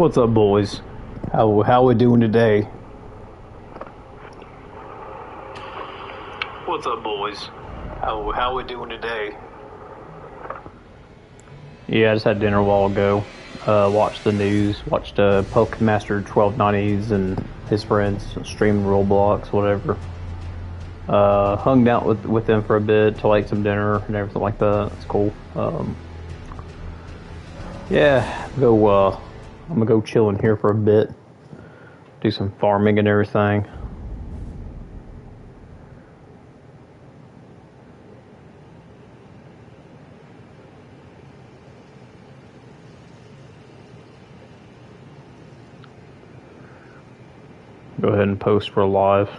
What's up, boys? How we doing today? What's up, boys? How we doing today? Yeah, I just had dinner a while ago. Watched the news. Watched Pokemaster 1290s and his friends streaming Roblox, whatever. Hung out with them for a bit to like some dinner and everything like that. It's cool. Yeah, I'm gonna go chill in here for a bit. Do some farming and everything. Go ahead and post for live.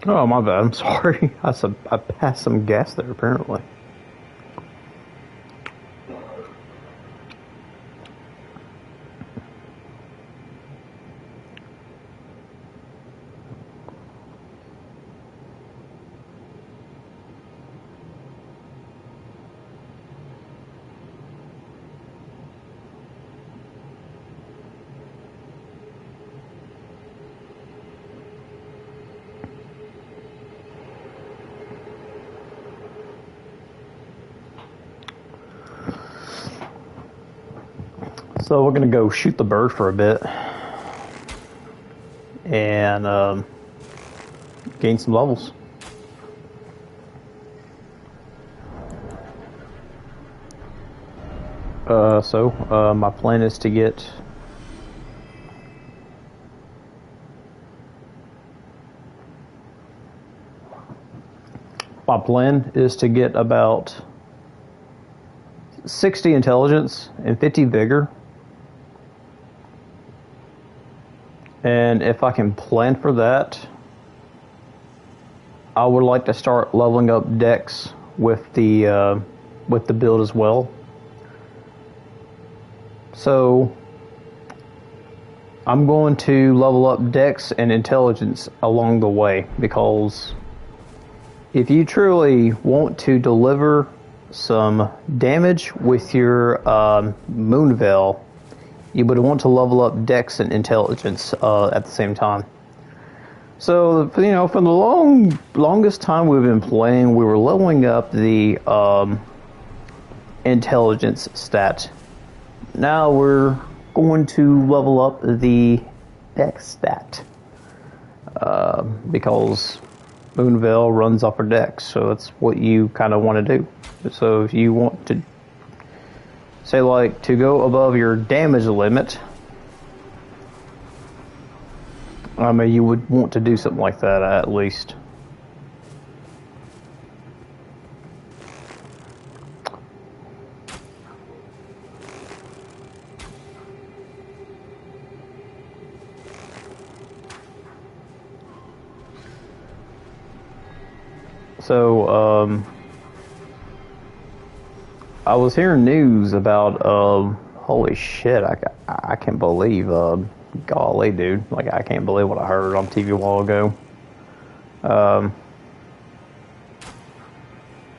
Oh, my bad. I'm sorry. I passed some gas there, apparently. So we're gonna go shoot the bird for a bit and gain some levels. My plan is to get about 60 intelligence and 50 vigor. And if I can plan for that, I would like to start leveling up Dex with the build as well. So I'm going to level up Dex and Intelligence along the way, because if you truly want to deliver some damage with your Moon Veil, you would want to level up Dex and Intelligence at the same time. So, for the longest time we've been playing, we were leveling up the Intelligence stat. Now we're going to level up the Dex stat, because Moon Veil runs off of Dex, so that's what you kind of want to do. So if you want to say, like, to go above your damage limit, I mean, you would want to do something like that at least. So, I was hearing news about, holy shit, I can't believe, golly, dude, like, I can't believe what I heard on TV a while ago.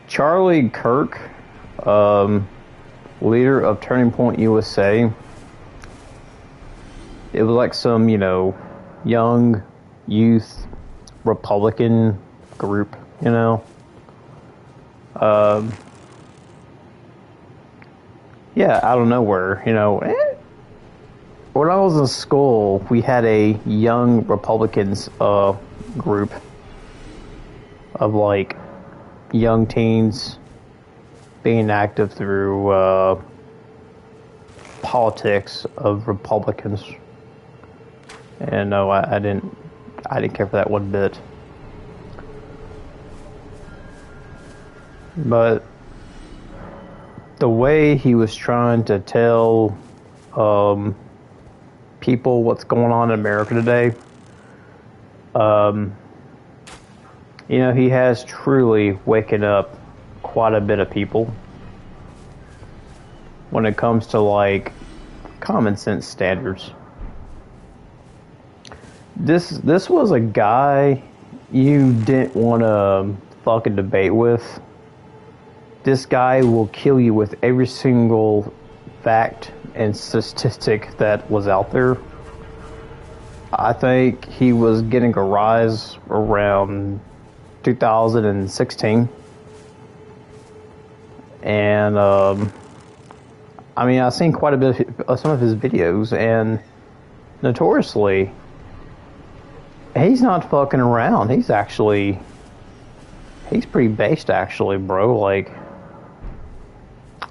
Charlie Kirk, leader of Turning Point USA, it was like some, young youth Republican group, yeah, out of nowhere, when I was in school, we had a young Republicans group of, like, young teens being active through politics of Republicans. And no, I didn't care for that one bit. But the way he was trying to tell people what's going on in America today, you know, he has truly waken up quite a bit of people when it comes to like common sense standards. This was a guy you didn't want to fucking debate with. This guy will kill you with every single fact and statistic that was out there. I think he was getting a rise around 2016. And, I mean, I've seen quite a bit of some of his videos, and notoriously, he's not fucking around. He's pretty based, actually, bro. Like,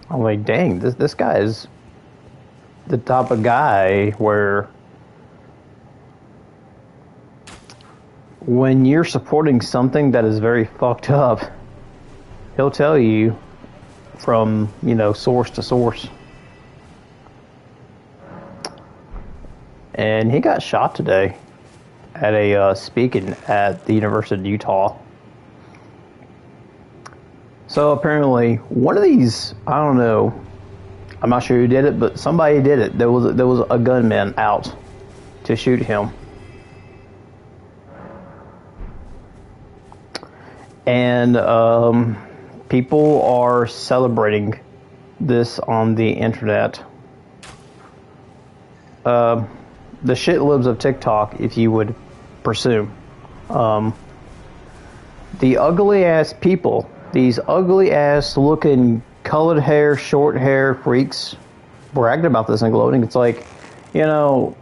I'm like, dang, this guy is the type of guy where when you're supporting something that is very fucked up, he'll tell you from, you know, source to source. And he got shot today at a speaking at the University of Utah. So apparently, one of these, I don't know, I'm not sure who did it, but somebody did it. There was a gunman out to shoot him. And people are celebrating this on the internet. The shitlibs of TikTok, if you would presume. The ugly ass people, these ugly ass looking colored hair, short hair freaks bragged about this and gloating. It's like, you know,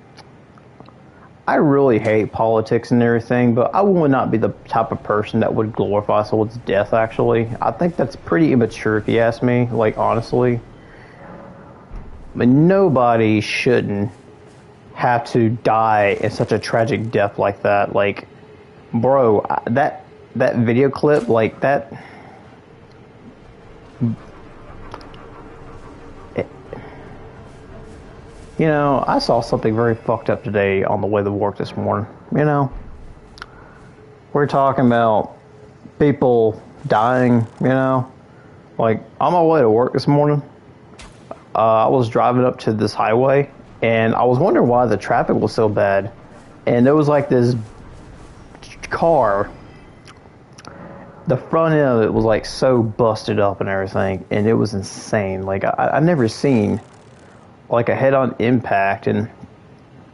I really hate politics and everything, but I would not be the type of person that would glorify someone's death, actually. I think that's pretty immature, if you ask me, like, honestly. But nobody shouldn't have to die in such a tragic death like that. Like, bro, that video clip, like, that... You know, I saw something very fucked up today on the way to work this morning. You know, we're talking about people dying, you know. Like, on my way to work this morning, I was driving up to this highway, and I was wondering why the traffic was so bad. And there was like this car, the front end of it was like so busted up and everything, and it was insane. Like, I've never seen like a head-on impact. And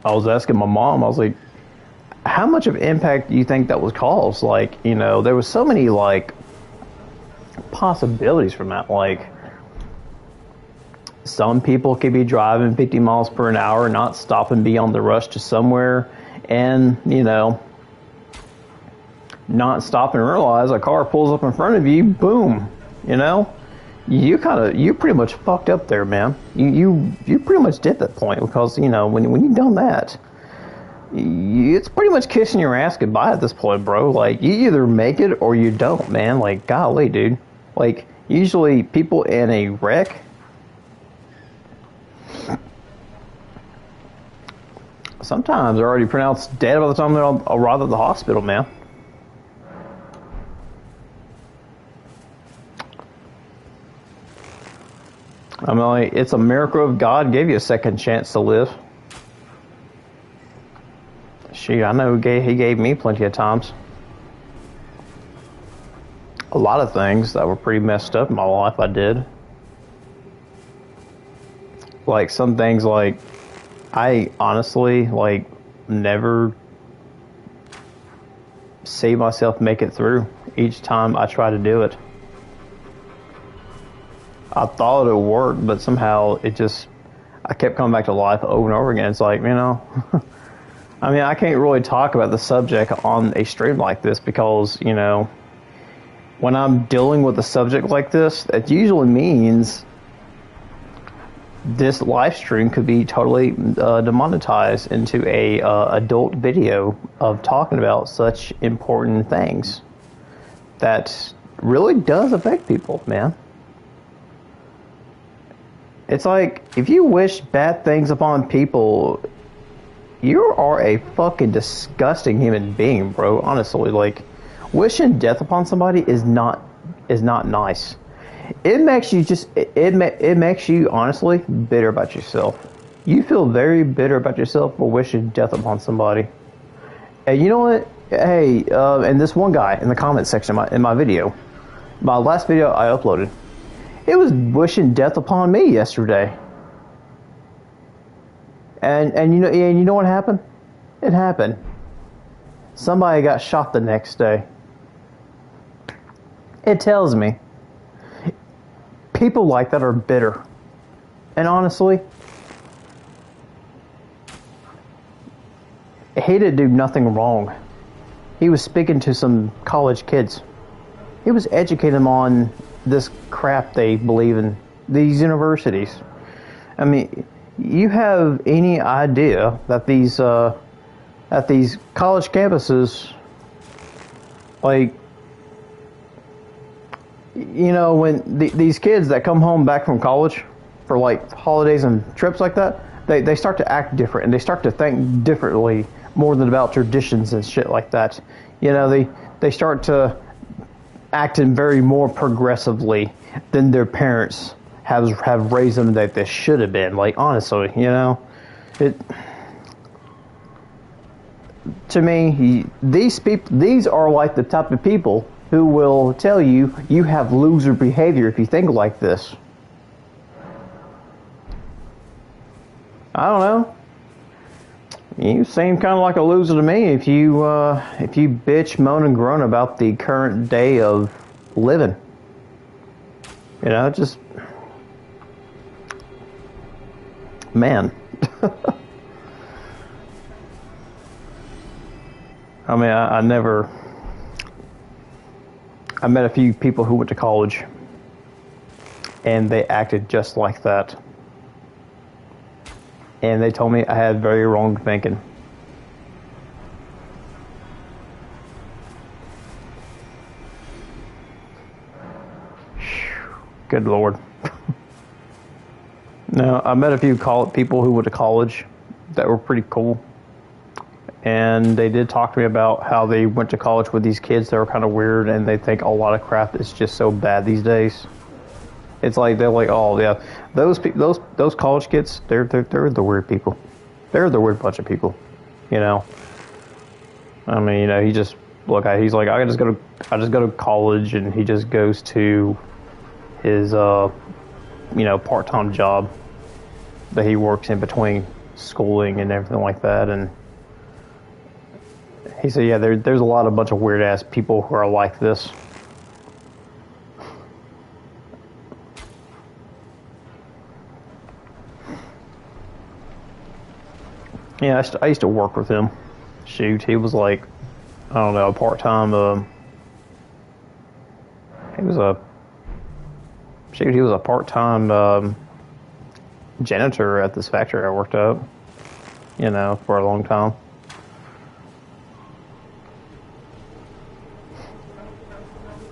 I was asking my mom, I was like, how much of impact do you think that was caused? Like, you know, there was so many like possibilities from that. Like, some people could be driving 50 miles per an hour, not stop and be on the rush to somewhere, and, you know, not stop and realize a car pulls up in front of you, boom, you know? You pretty much fucked up there, man. You pretty much did that point, because, you know, when you've done that, it's pretty much kissing your ass goodbye at this point, bro. Like, you either make it or you don't, man. Like, golly, dude. Like, usually people in a wreck, sometimes they're already pronounced dead by the time they're arrived at the hospital, man. I mean, like, it's a miracle if God gave you a second chance to live. Shoot, I know he gave me plenty of times. A lot of things that were pretty messed up in my life I did. Like, some things, like, I honestly, like, never see myself make it through each time I try to do it. I thought it would work, but somehow I kept coming back to life over and over again. It's like, you know, I mean, I can't really talk about the subject on a stream like this because, you know, when I'm dealing with a subject like this, it usually means this live stream could be totally demonetized into a adult video of talking about such important things that really does affect people, man. It's like, if you wish bad things upon people, you are a fucking disgusting human being, bro. Honestly, like, wishing death upon somebody is not nice. It makes you it makes you honestly bitter about yourself. You feel very bitter about yourself for wishing death upon somebody. And you know what? Hey, and this one guy in the comment section in my video, my last video I uploaded, it was wishing death upon me yesterday. And you know what happened? It happened. Somebody got shot the next day. It tells me people like that are bitter. And honestly, he didn't do nothing wrong. He was speaking to some college kids. He was educating them on this crap they believe in, these universities. I mean, you have any idea that these college campuses, like, you know, when these kids that come home back from college for like holidays and trips like that, they start to act different and they start to think differently more than about traditions and shit like that. You know, they start to acting very more progressively than their parents have raised them that they should have been. Like, honestly, you know, to me, these are like the type of people who will tell you you have loser behavior if you think like this. I don't know. You seem kind of like a loser to me if you bitch, moan, and groan about the current day of living. You know, just man. I mean, I met a few people who went to college, and they acted just like that. And they told me I had very wrong thinking. Good Lord. No, I met a few people who went to college that were pretty cool. And they did talk to me about how they went to college with these kids that were kind of weird, and they think a lot of crap is just so bad these days. It's like they're like, oh yeah, those college kids, they're the weird people. They're the weird bunch of people, you know. I mean, you know, he's like, I just go to college, and he just goes to his part-time job that he works in between schooling and everything like that. And he said, yeah, there's a bunch of weird ass people who are like this. Yeah, I used to work with him. Shoot, he was like, I don't know, a part-time, he was a part-time, janitor at this factory I worked at, you know, for a long time.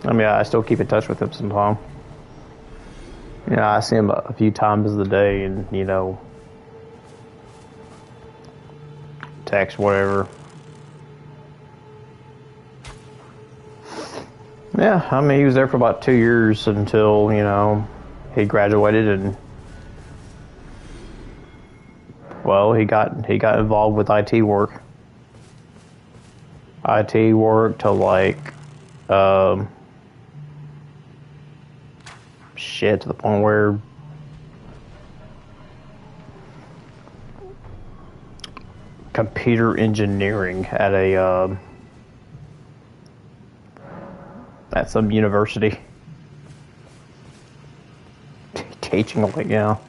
I mean, I still keep in touch with him sometimes. You know, I see him a few times a day, and, you know, text, whatever. Yeah, I mean, he was there for about 2 years until, you know, he graduated, and well, he got involved with IT work. IT work to like shit, to the point where computer engineering at some university, teaching, like, you know.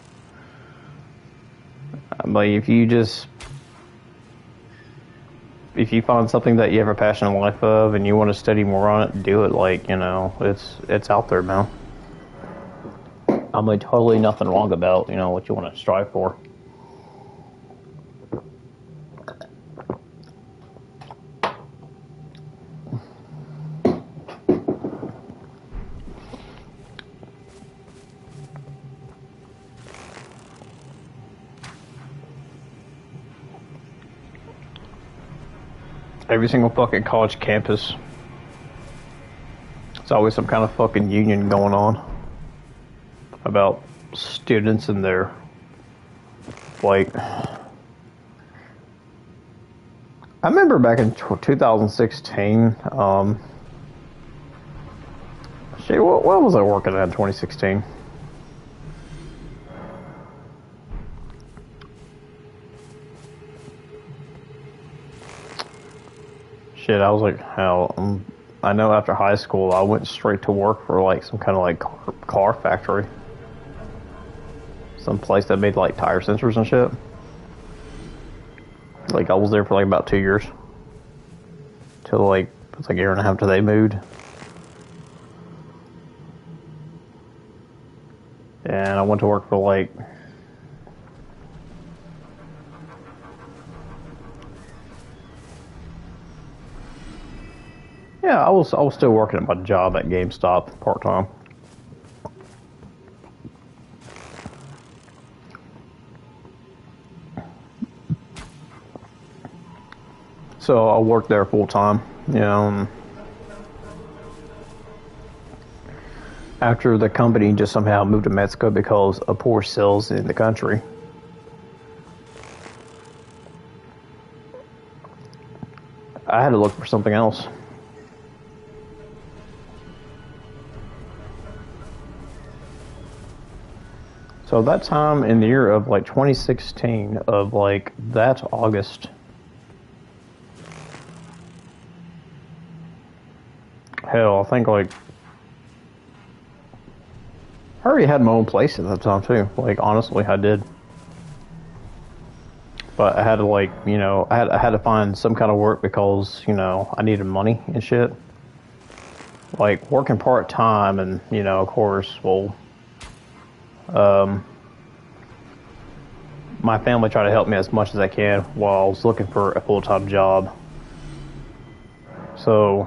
But if you find something that you have a passion in life of and you want to study more on it, do it. Like, you know, it's out there, man. I'm like, totally nothing wrong about, you know, what you want to strive for. every single fucking college campus. There's always some kind of fucking union going on about students and their, like, I remember back in 2016, shit, what was I working at in 2016? Shit, I was like, hell, I know after high school I went straight to work for like some kind of like car factory. Some place that made like tire sensors and shit. Like I was there for like about 2 years. Till like, it's like a year and a half till they moved. And I went to work for like, yeah, I was still working at my job at GameStop part time. So I worked there full time, you know. After the company just somehow moved to Mexico because of poor sales in the country. I had to look for something else. So that time in the year of like 2016, of like that August, hell, I think like I already had my own place at that time too. Like honestly, I did. But I had to like, you know, I had to find some kind of work because, you know, I needed money and shit. Like working part time and, you know, of course, well, my family tried to help me as much as I can while I was looking for a full-time job. So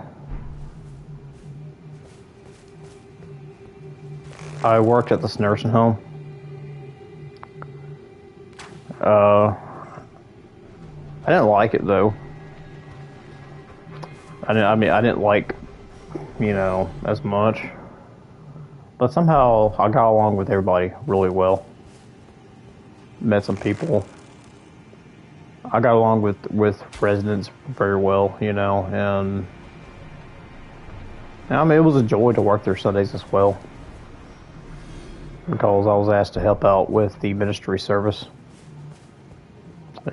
I worked at this nursing home. I didn't like it though. I didn't like, you know, as much. But somehow I got along with everybody really well. Met some people. I got along with residents very well, you know, and I mean it was a joy to work there Sundays as well. Because I was asked to help out with the ministry service.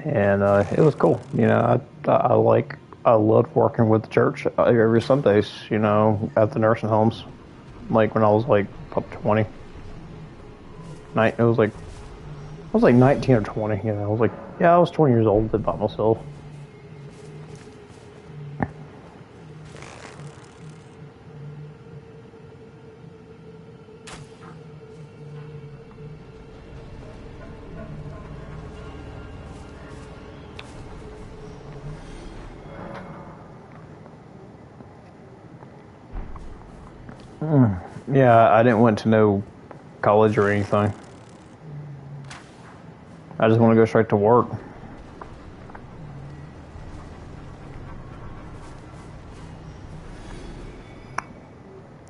And it was cool, you know. I loved working with the church every Sundays, you know, at the nursing homes. Like when I was like up 20, it was like I was like 19 or 20, you know. I was like, yeah, I was 20 years old, did by myself. Yeah, I didn't want to no college or anything. I just want to go straight to work.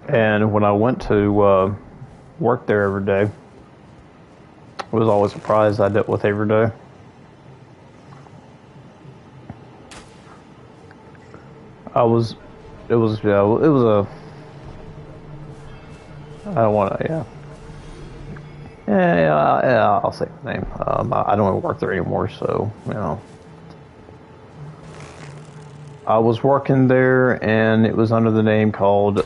And when I went to work there every day, I was always surprised I dealt with every day. It was a, I don't want to, yeah, I'll say the name. I don't even work there anymore, so, you know. I was working there, and it was under the name called,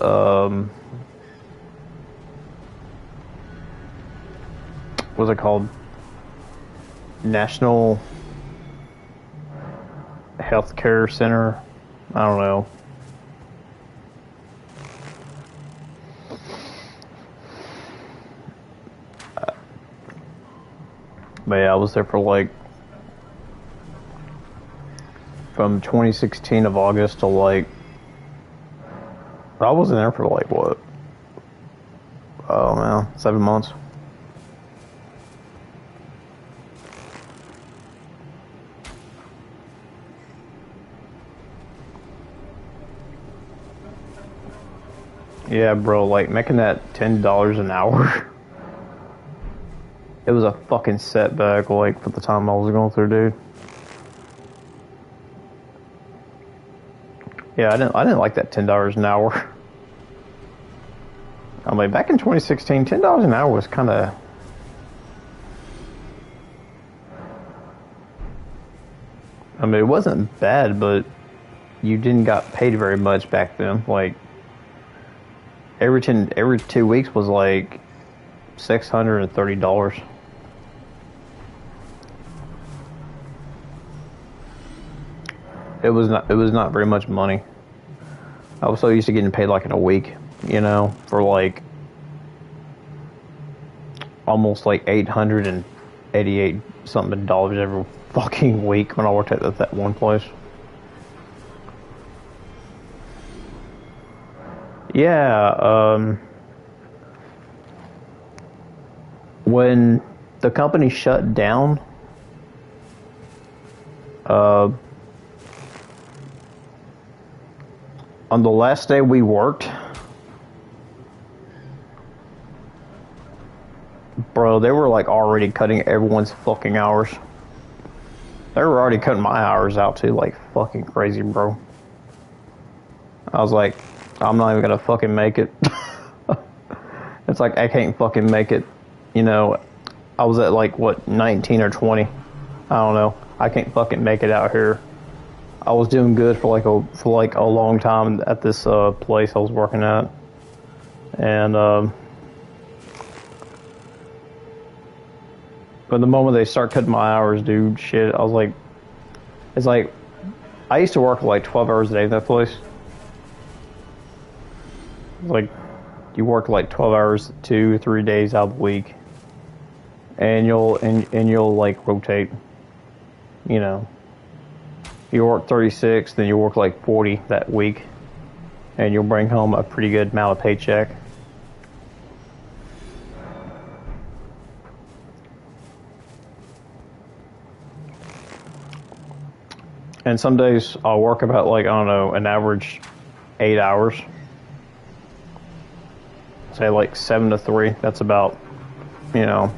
what's it called? National Healthcare Center. I don't know. But yeah, I was there for like from 2016 of August to like I wasn't there for like what? Oh man, 7 months. Yeah, bro, like making that $10 an hour. It was a fucking setback, like for the time I was going through, dude. Yeah, I didn't like that $10 an hour. I mean, back in 2016, $10 an hour was kind of. I mean, it wasn't bad, but you didn't got paid very much back then. Like every 2 weeks was like $630. It was not very much money. I was so used to getting paid like in a week, you know, for like almost like $888 something dollars every fucking week when I worked at that one place. Yeah, when the company shut down, uh, on the last day we worked, bro, they were like already cutting everyone's fucking hours. They were already cutting my hours out too, like fucking crazy, bro. I was like, I'm not even gonna fucking make it. It's like I can't fucking make it. You know, I was at like what 19 or 20. I don't know. I can't fucking make it out here. I was doing good for like a long time at this place I was working at, and but the moment they start cutting my hours, dude, shit, I was like, it's like I used to work like 12 hours a day at that place. It's like you work like 12 hours 2 or 3 days out of the week, and you'll like rotate, you know. You work 36, then you work like 40 that week, and you'll bring home a pretty good amount of paycheck. And some days I'll work about like, I don't know, an average 8 hours. Say like 7 to 3. That's about, you know,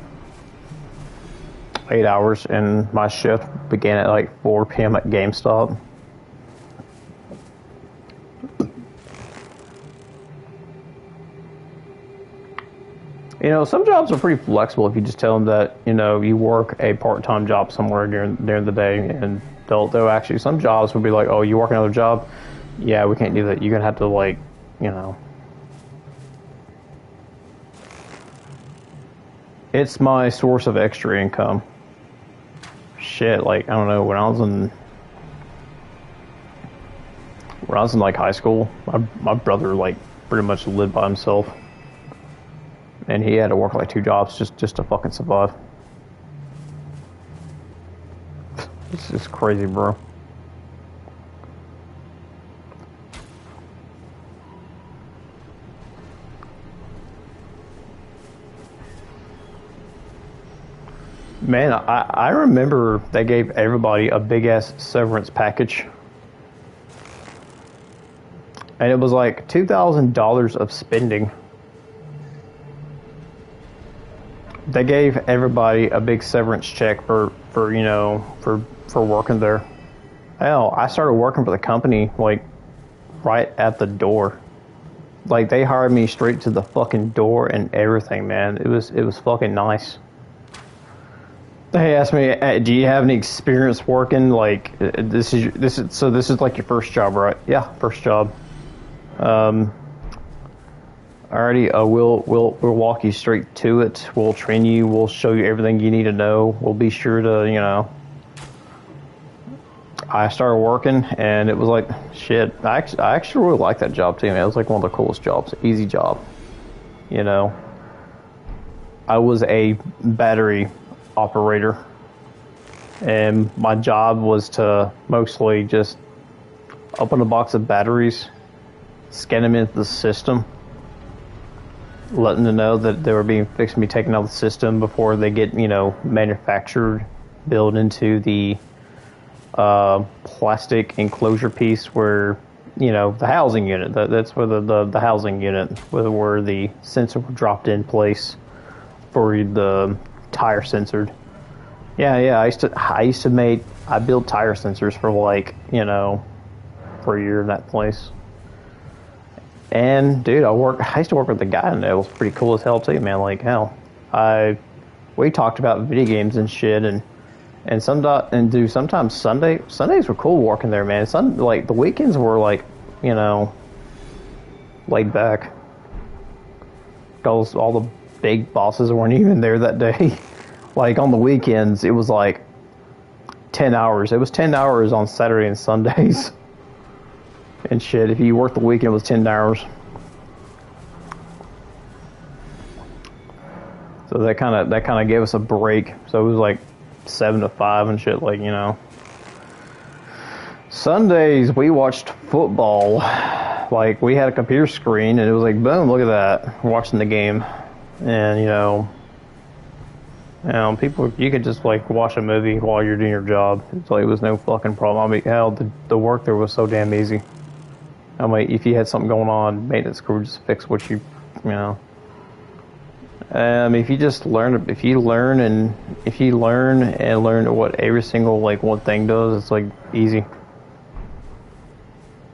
8 hours, and my shift began at like 4 p.m. at GameStop. You know, some jobs are pretty flexible if you just tell them that, you know, you work a part-time job somewhere during the day, and they'll actually, some jobs will be like, oh, you work another job? Yeah, we can't do that. You're going to have to, like, you know. It's my source of extra income. Shit, like, I don't know, when I was in like high school, my brother like pretty much lived by himself, and he had to work like 2 jobs just to fucking survive. It's just crazy, bro. Man, I remember they gave everybody a big ass severance package. And it was like $2,000 of spending. They gave everybody a big severance check for you know, for working there. Hell, I started working for the company like right at the door. Like they hired me straight to the fucking door and everything, man. It was fucking nice. They asked me, "Do you have any experience working? Like, this is like your first job, right?" Yeah, first job. Alrighty, we'll walk you straight to it. We'll train you. We'll show you everything you need to know. We'll be sure to, you know. I started working, and it was like, shit. I actually really liked that job too, man. It was like one of the coolest jobs. Easy job, you know. I was a battery operator, and my job was to mostly just open a box of batteries, scan them into the system, letting them know that they were being fixed and be taken out of the system before they get, you know, manufactured, built into the plastic enclosure piece where you know, the housing unit. That's where the housing unit, where the sensor dropped in place for the tire censored. Yeah, yeah. I built tire sensors for like, you know, for a year in that place. And dude, I used to work with a guy, and it was pretty cool as hell too, man. Like hell, we talked about video games and shit, and sometimes Sundays were cool working there, man. Like the weekends were like, you know, laid back. Because all the big bosses weren't even there that day. Like on the weekends, it was like 10 hours. It was 10 hours on Saturday and Sundays. And shit, if you worked the weekend, it was 10 hours. So that kind of gave us a break. So it was like 7 to 5 and shit, like, you know. Sundays we watched football. Like we had a computer screen, and it was like, boom, look at that, we're watching the game. And you know, people, you could just like watch a movie while you're doing your job. It's like it was no fucking problem. I mean, hell, the work there was so damn easy. I mean, if you had something going on, maintenance crew would just fix what you know. If you just learn, if you learn and learn what every single like one thing does, it's like easy.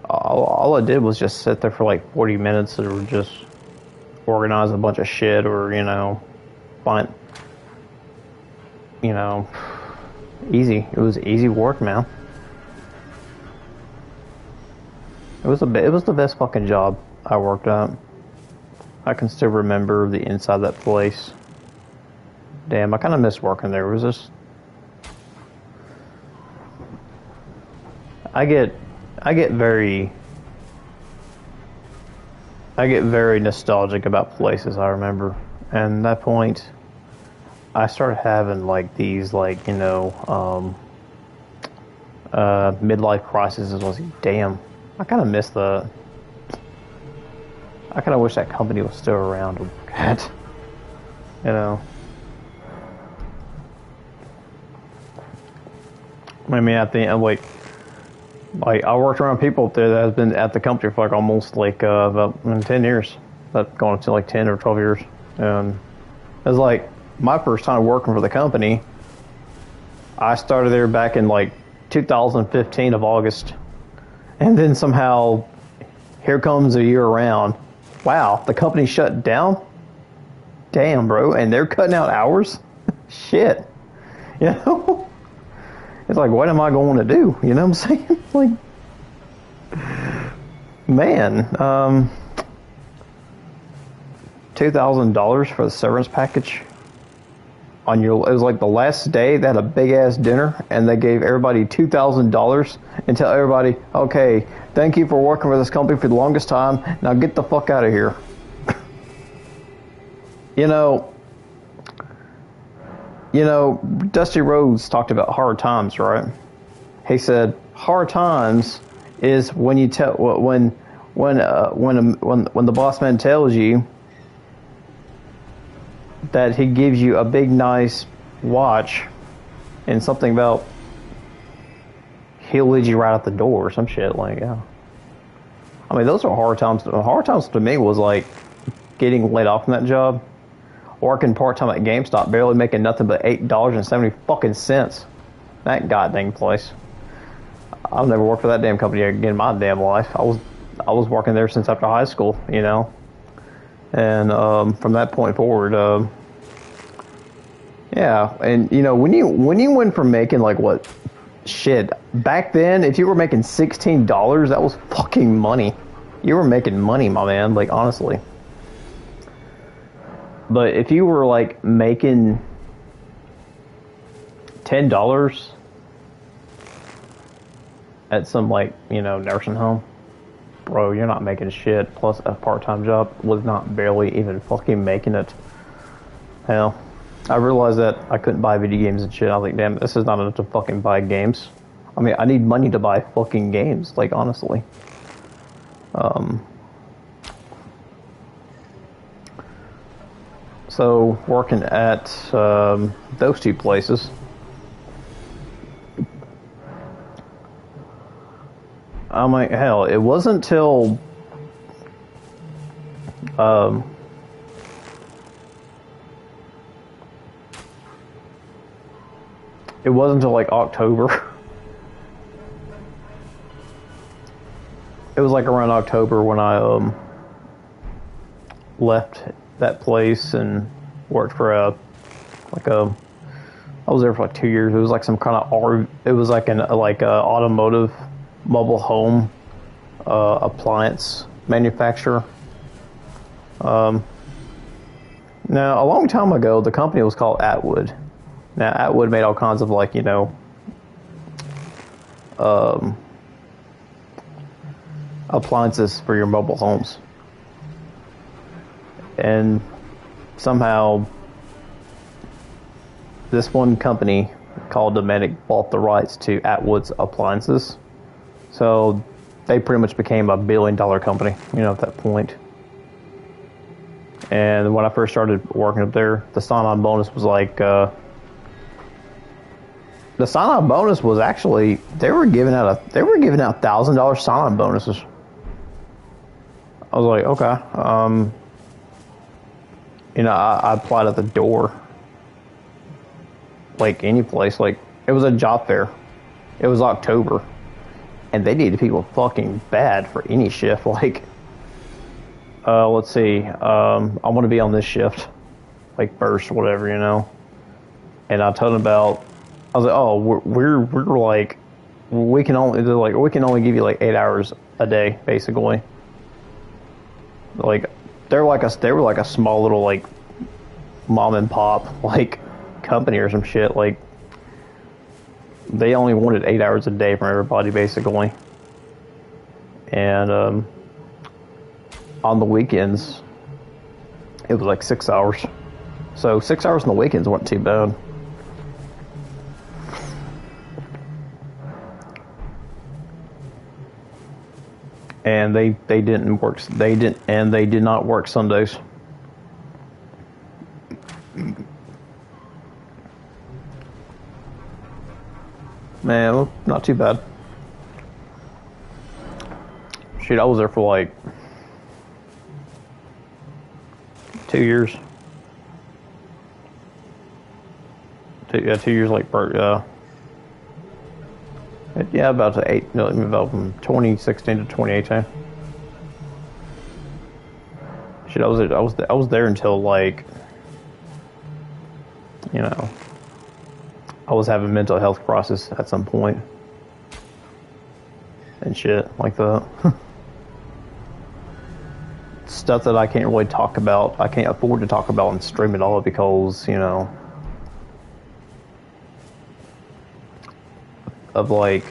All I did was just sit there for like 40 minutes or just organize a bunch of shit, or you know, find, you know, easy. It was easy work, man. It was the best fucking job I worked at. I can still remember the inside of that place. Damn, I kind of miss working there. It was just, I get very nostalgic about places I remember, and at that point, I started having like these, like, you know, midlife crises. I was like, damn, I kind of miss the. I kind of wish that company was still around to work at, you know. I mean, I think like I worked around people up there that has been at the company for like almost like about 10 years, that going to like 10 or 12 years, and it was like my first time working for the company. I started there back in like 2015 of August, and then somehow here comes a year around. Wow, the company shut down? Damn, bro, and they're cutting out hours? Shit. You know? It's like, what am I going to do? You know what I'm saying? Like, man, $2,000 for the severance package on your, it was like the last day they had a big ass dinner, and they gave everybody $2,000 and tell everybody, okay, thank you for working for this company for the longest time, now get the fuck out of here. You know, Dusty Rhodes talked about hard times, right? He said hard times is when you tell when the boss man tells you that he gives you a big nice watch and something about he'll lead you right out the door or some shit, like, yeah. I mean, those are hard times. Hard times to me was like getting laid off from that job, working part-time at GameStop, barely making nothing but $8.70 fucking cents. That goddamn place. I'll never work for that damn company again in my damn life. I was working there since after high school, you know. And from that point forward, yeah. And you know, when you went from making like what, shit, back then, if you were making $16, that was fucking money. You were making money, my man. Like, honestly. But if you were like making $10 at some, like, you know, nursing home, bro, you're not making shit. Plus a part-time job was not barely even fucking making it. Hell, I realized that I couldn't buy video games and shit. I was like, damn, this is not enough to fucking buy games. I mean, I need money to buy fucking games, like, honestly. So working at those two places, I'm like, hell, it wasn't till um, it wasn't until like October. It was like around October when I left that place and worked for I was there for like 2 years. It was like some kind of it was like a automotive mobile home appliance manufacturer. Now, a long time ago, the company was called Atwood. Now, Atwood made all kinds of like, appliances for your mobile homes. And somehow, this one company called Dometic bought the rights to Atwood's appliances. So they pretty much became a billion-dollar company, at that point. And when I first started working up there, the sign-on bonus was like, the sign-on bonus was actually, they were giving out $1,000 sign-on bonuses. I was like, okay. I applied at the door. Like any place, like it was a job fair. It was October, and they needed people fucking bad for any shift. Like, let's see, I want to be on this shift, like first, whatever, And I told them about. I was like, oh, we're like, we can only give you like 8 hours a day, basically. Like, they were like a small little like mom and pop like company or some shit. Like, they only wanted 8 hours a day from everybody, basically. And on the weekends, it was like 6 hours. So 6 hours on the weekends wasn't too bad. And they did not work Sundays. Man, well, not too bad. Shit, I was there for like 2 years. 2 years, like, about from 2016 to 2018. Shit, I was there until like, I was having a mental health crisis at some point. And shit like that. Stuff that I can't really talk about. I can't afford to talk about and stream it all because, of like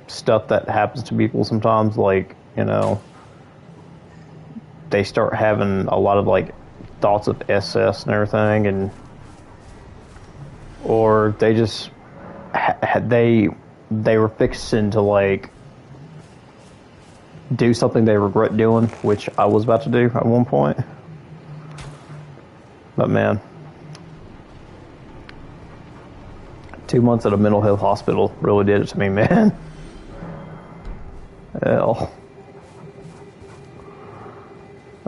stuff that happens to people sometimes, like, they start having a lot of like thoughts of SS and everything, or they just they were fixing to like do something they regret doing, which I was about to do at one point. But man, 2 months at a mental health hospital really did it to me, man. Hell.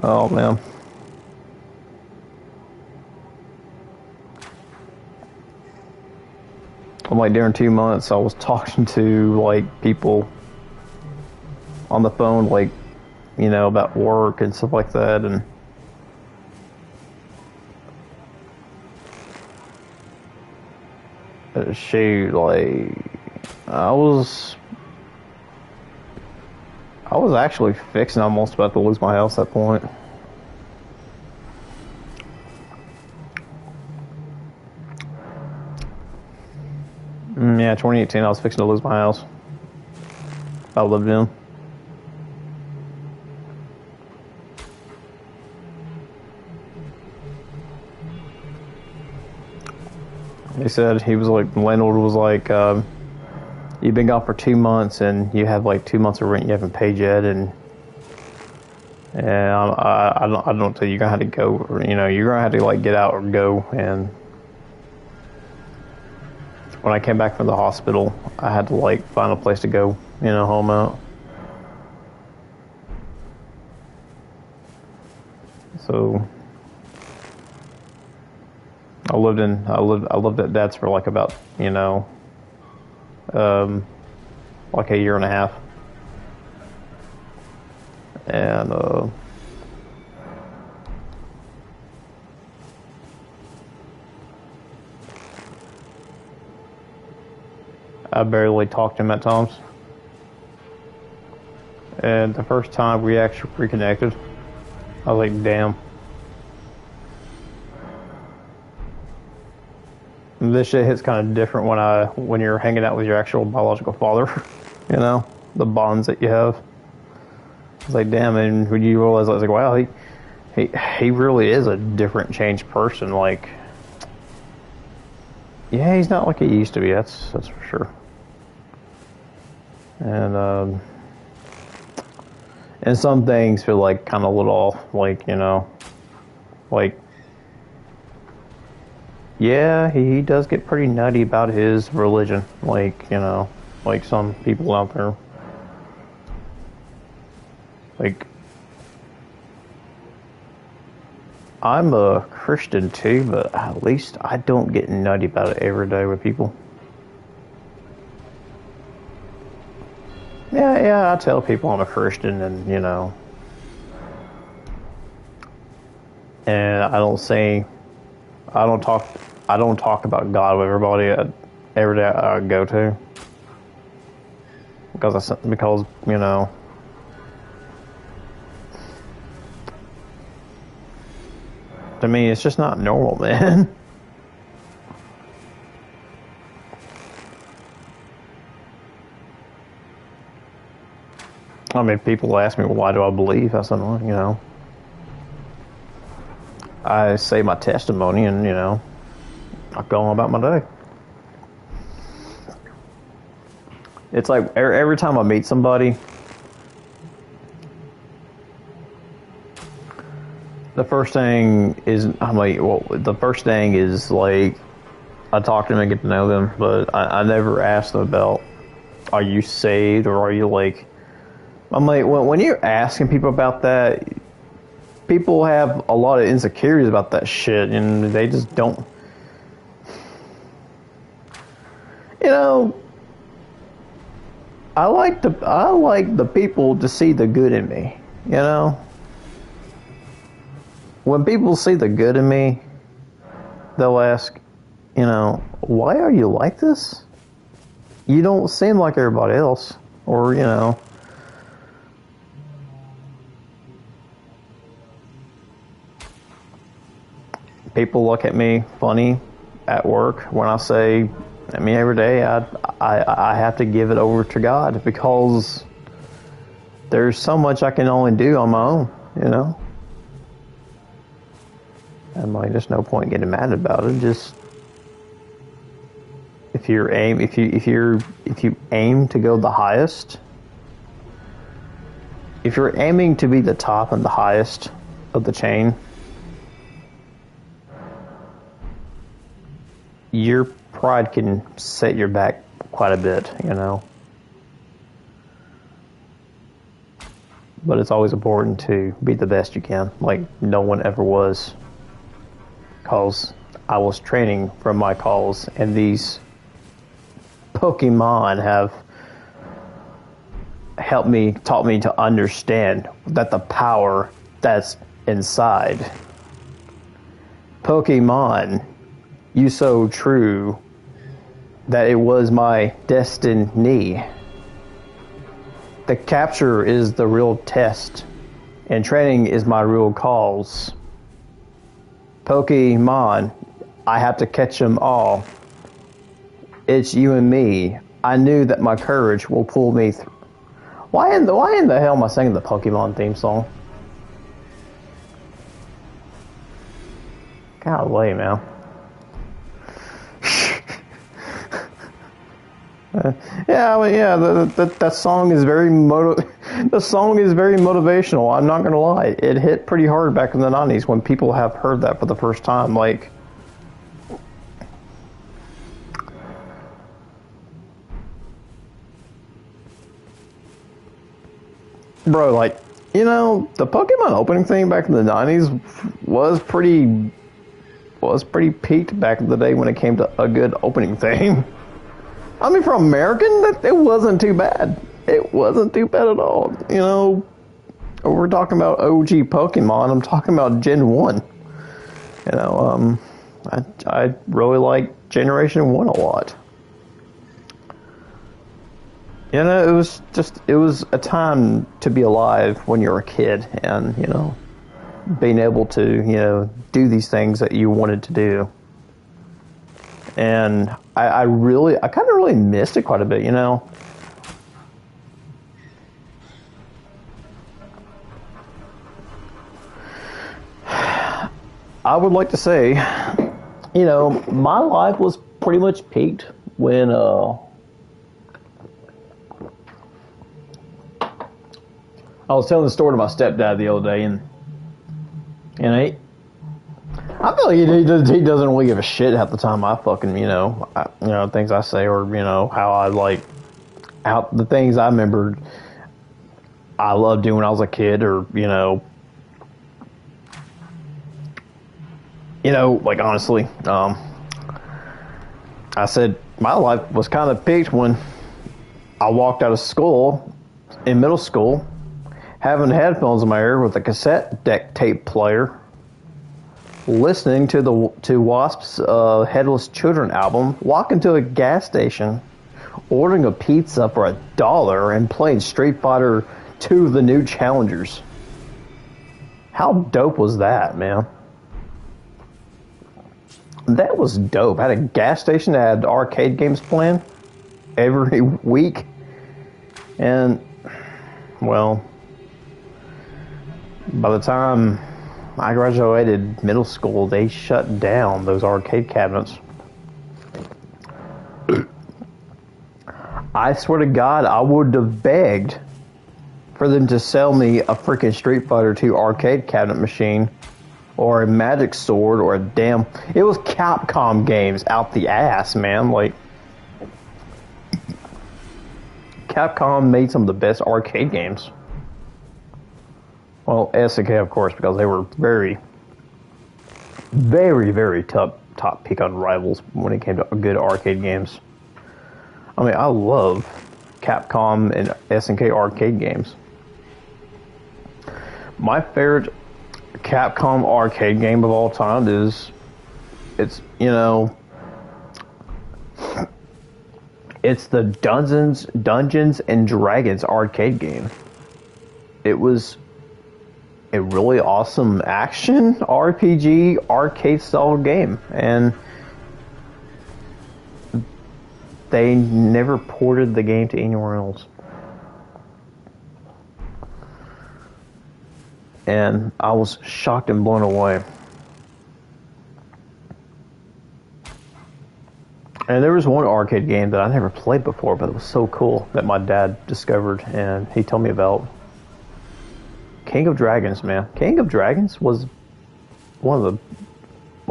Oh, man. I'm like, during 2 months, I was talking to like people on the phone, like, about work and stuff like that, and shoot, like, I was actually fixing, almost about to lose my house at that point. Yeah, 2018, I was fixing to lose my house I lived in. He said, he was like, the landlord was like, you've been gone for 2 months and you have like 2 months of rent you haven't paid yet, and I don't think you're gonna have to go, or, you're gonna have to like get out or go. And when I came back from the hospital, I had to like find a place to go home out. So I lived at Dad's for like about, like a year and a half. And I barely talked to him at times. And the first time we actually reconnected, I was like, damn. This shit hits kind of different when you're hanging out with your actual biological father, the bonds that you have. It's like, damn, and when you realize, I was like, wow, he really is a different, changed person. Like, yeah, he's not like he used to be. That's for sure. And some things feel like kind of a little off, like, like, yeah, he does get pretty nutty about his religion, like, like some people out there. Like, I'm a Christian too, but at least I don't get nutty about it every day with people. Yeah, I tell people I'm a Christian, and and I don't talk about God with everybody every day I go to, because to me it's just not normal, man. I mean, people ask me, well, why do I believe? I said, well, I say my testimony, and I go on about my day. It's like every time I meet somebody, the first thing is like, I talk to them and get to know them, but I never ask them about, are you saved, or are you like, I'm like, when you're asking people about that, people have a lot of insecurities about that shit, and they just don't. I like the people to see the good in me. When people see the good in me, they'll ask, why are you like this? You don't seem like everybody else, or people look at me funny at work when I say, every day I have to give it over to God, because there's so much I can only do on my own, And like, there's no point getting mad about it. Just if you aim to go the highest, if you're aiming to be the top and the highest of the chain, your pride can set your back quite a bit, But it's always important to be the best you can, like no one ever was. Because I was training for my calls, and these Pokemon have taught me to understand that the power that's inside. Pokemon, you so true that it was my destiny. The capture is the real test, and training is my real cause. Pokemon, I have to catch them all. It's you and me. I knew that my courage will pull me through. Why in the hell am I singing the Pokemon theme song? Golly, man. That song is the song is very motivational. I'm not gonna lie. It hit pretty hard back in the 90s when people have heard that for the first time. Like, bro, like, you know, the Pokemon opening thing back in the 90s was pretty peaked back in the day when it came to a good opening thing. I mean, for American, it wasn't too bad. It wasn't too bad at all. You know, we're talking about OG Pokemon. I'm talking about Gen 1. You know, I really like Generation 1 a lot. You know, it was a time to be alive when you're a kid and, you know, being able to, you know, do these things that you wanted to do. And I kind of really missed it quite a bit, you know. I would like to say, you know, my life was pretty much peaked when, I was telling the story to my stepdad the other day, and I feel like he doesn't really give a shit half the time. I fucking, you know, things I say, or, you know, how the things I remembered I loved doing when I was a kid, or, you know, like, honestly, I said my life was kind of peaked when I walked out of school in middle school, having headphones in my ear with a cassette deck tape player, listening to Wasp's Headless Children album, walking to a gas station, ordering a pizza for $1, and playing Street Fighter 2: The New Challengers. How dope was that, man? That was dope. I had a gas station that had arcade games playing every week. And, well, by the time I graduated middle school, they shut down those arcade cabinets. I swear to God, I would have begged for them to sell me a freaking Street Fighter 2 arcade cabinet machine, or a Magic Sword, or a damn... It was Capcom games out the ass, man. Like, Capcom made some of the best arcade games. Well, SNK, of course, because they were very, very, very top pick on rivals when it came to good arcade games. I mean, I love Capcom and SNK arcade games. My favorite Capcom arcade game of all time it's the Dungeons and Dragons arcade game. It was a really awesome action RPG arcade style game, and they never ported the game to anywhere else. And I was shocked and blown away. And there was one arcade game that I never played before, but it was so cool, that my dad discovered and he told me about. King of Dragons, man. King of Dragons was one of the...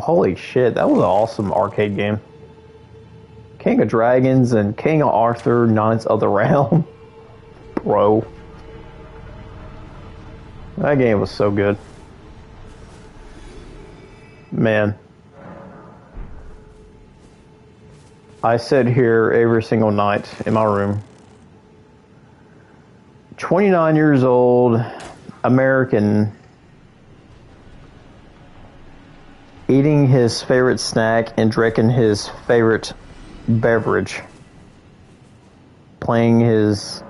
Holy shit, that was an awesome arcade game. King of Dragons and King of Arthur, Knights of the Realm. Bro. That game was so good. Man. I sit here every single night in my room. 29 years old, American, eating his favorite snack and drinking his favorite beverage. Playing his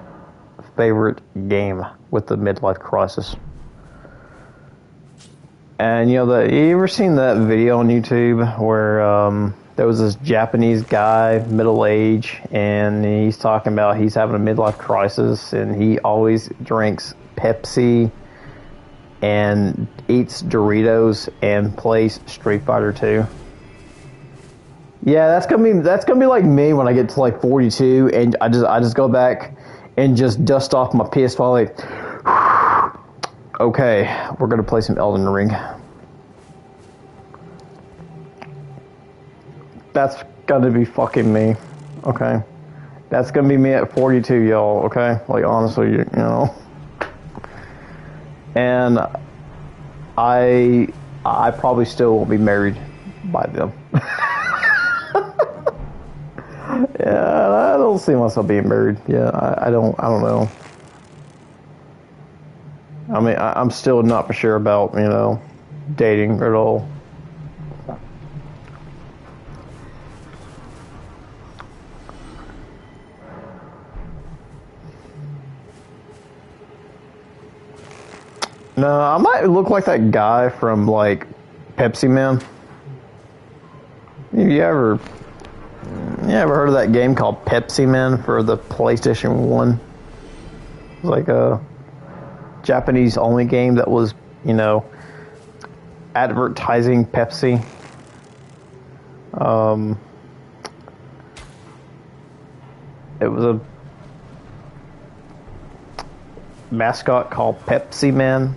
favorite game with the midlife crisis. And you know, you ever seen that video on YouTube where there was this Japanese guy, middle age, and he's talking about he's having a midlife crisis, and he always drinks Pepsi and eats Doritos and plays Street Fighter 2. Yeah, that's gonna be like me when I get to like 42, and I just go back and just dust off my PS5 like, okay, we're gonna play some Elden Ring. That's gonna be fucking me, okay? That's gonna be me at 42, y'all, okay? Like, honestly, you know. and I probably still won't be married by them. Yeah, I don't see myself being married. Yeah, I don't know. I mean, I'm still not for sure about, dating at all. No, I might look like that guy from, like, Pepsi Man. You ever heard of that game called Pepsi Man for the PlayStation 1? It was like a Japanese only game that was, advertising Pepsi. It was a mascot called Pepsi Man.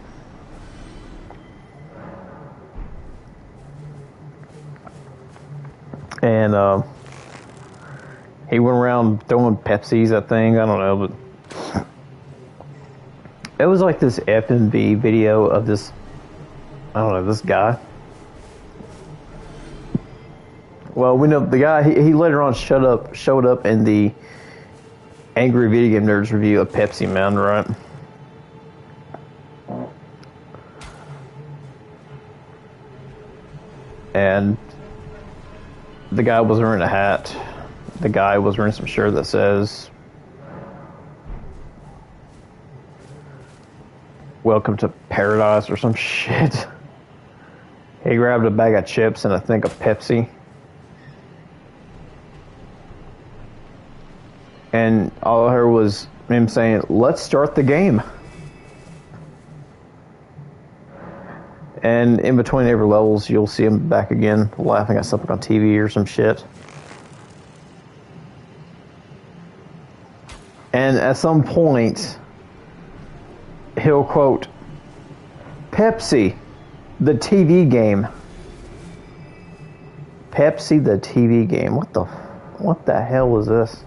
And he went around throwing Pepsis at things. I don't know, but it was like this FMV video of this, I don't know, this guy. Well, we know the guy, he later on showed up in the Angry Video Game Nerds review of Pepsi Man, right? And the guy was wearing a hat. The guy was wearing some shirt that says, "Welcome to Paradise" or some shit. He grabbed a bag of chips and a thing of Pepsi. And all I heard was him saying, "Let's start the game." And in between every levels, you'll see him back again, laughing at something on TV or some shit. And at some point, he'll quote, "Pepsi, the TV game." Pepsi, the TV game. What the hell was this?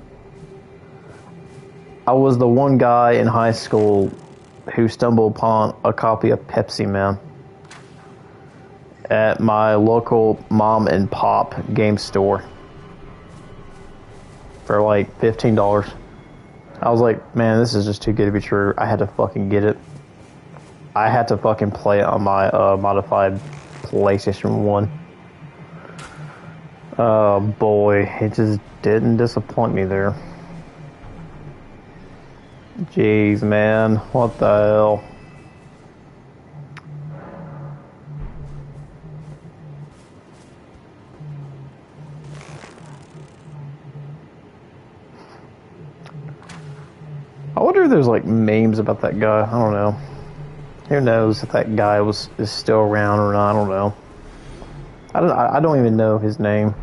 I was the one guy in high school who stumbled upon a copy of Pepsi Man at my local mom and pop game store for like $15. I was like, man, this is just too good to be true. I had to fucking get it. I had to fucking play it on my modified PlayStation 1. Oh boy, it just didn't disappoint me there. Jeez, man, what the hell? I wonder if there's like memes about that guy. I don't know. Who knows if that guy is still around or not? I don't know. I don't even know his name.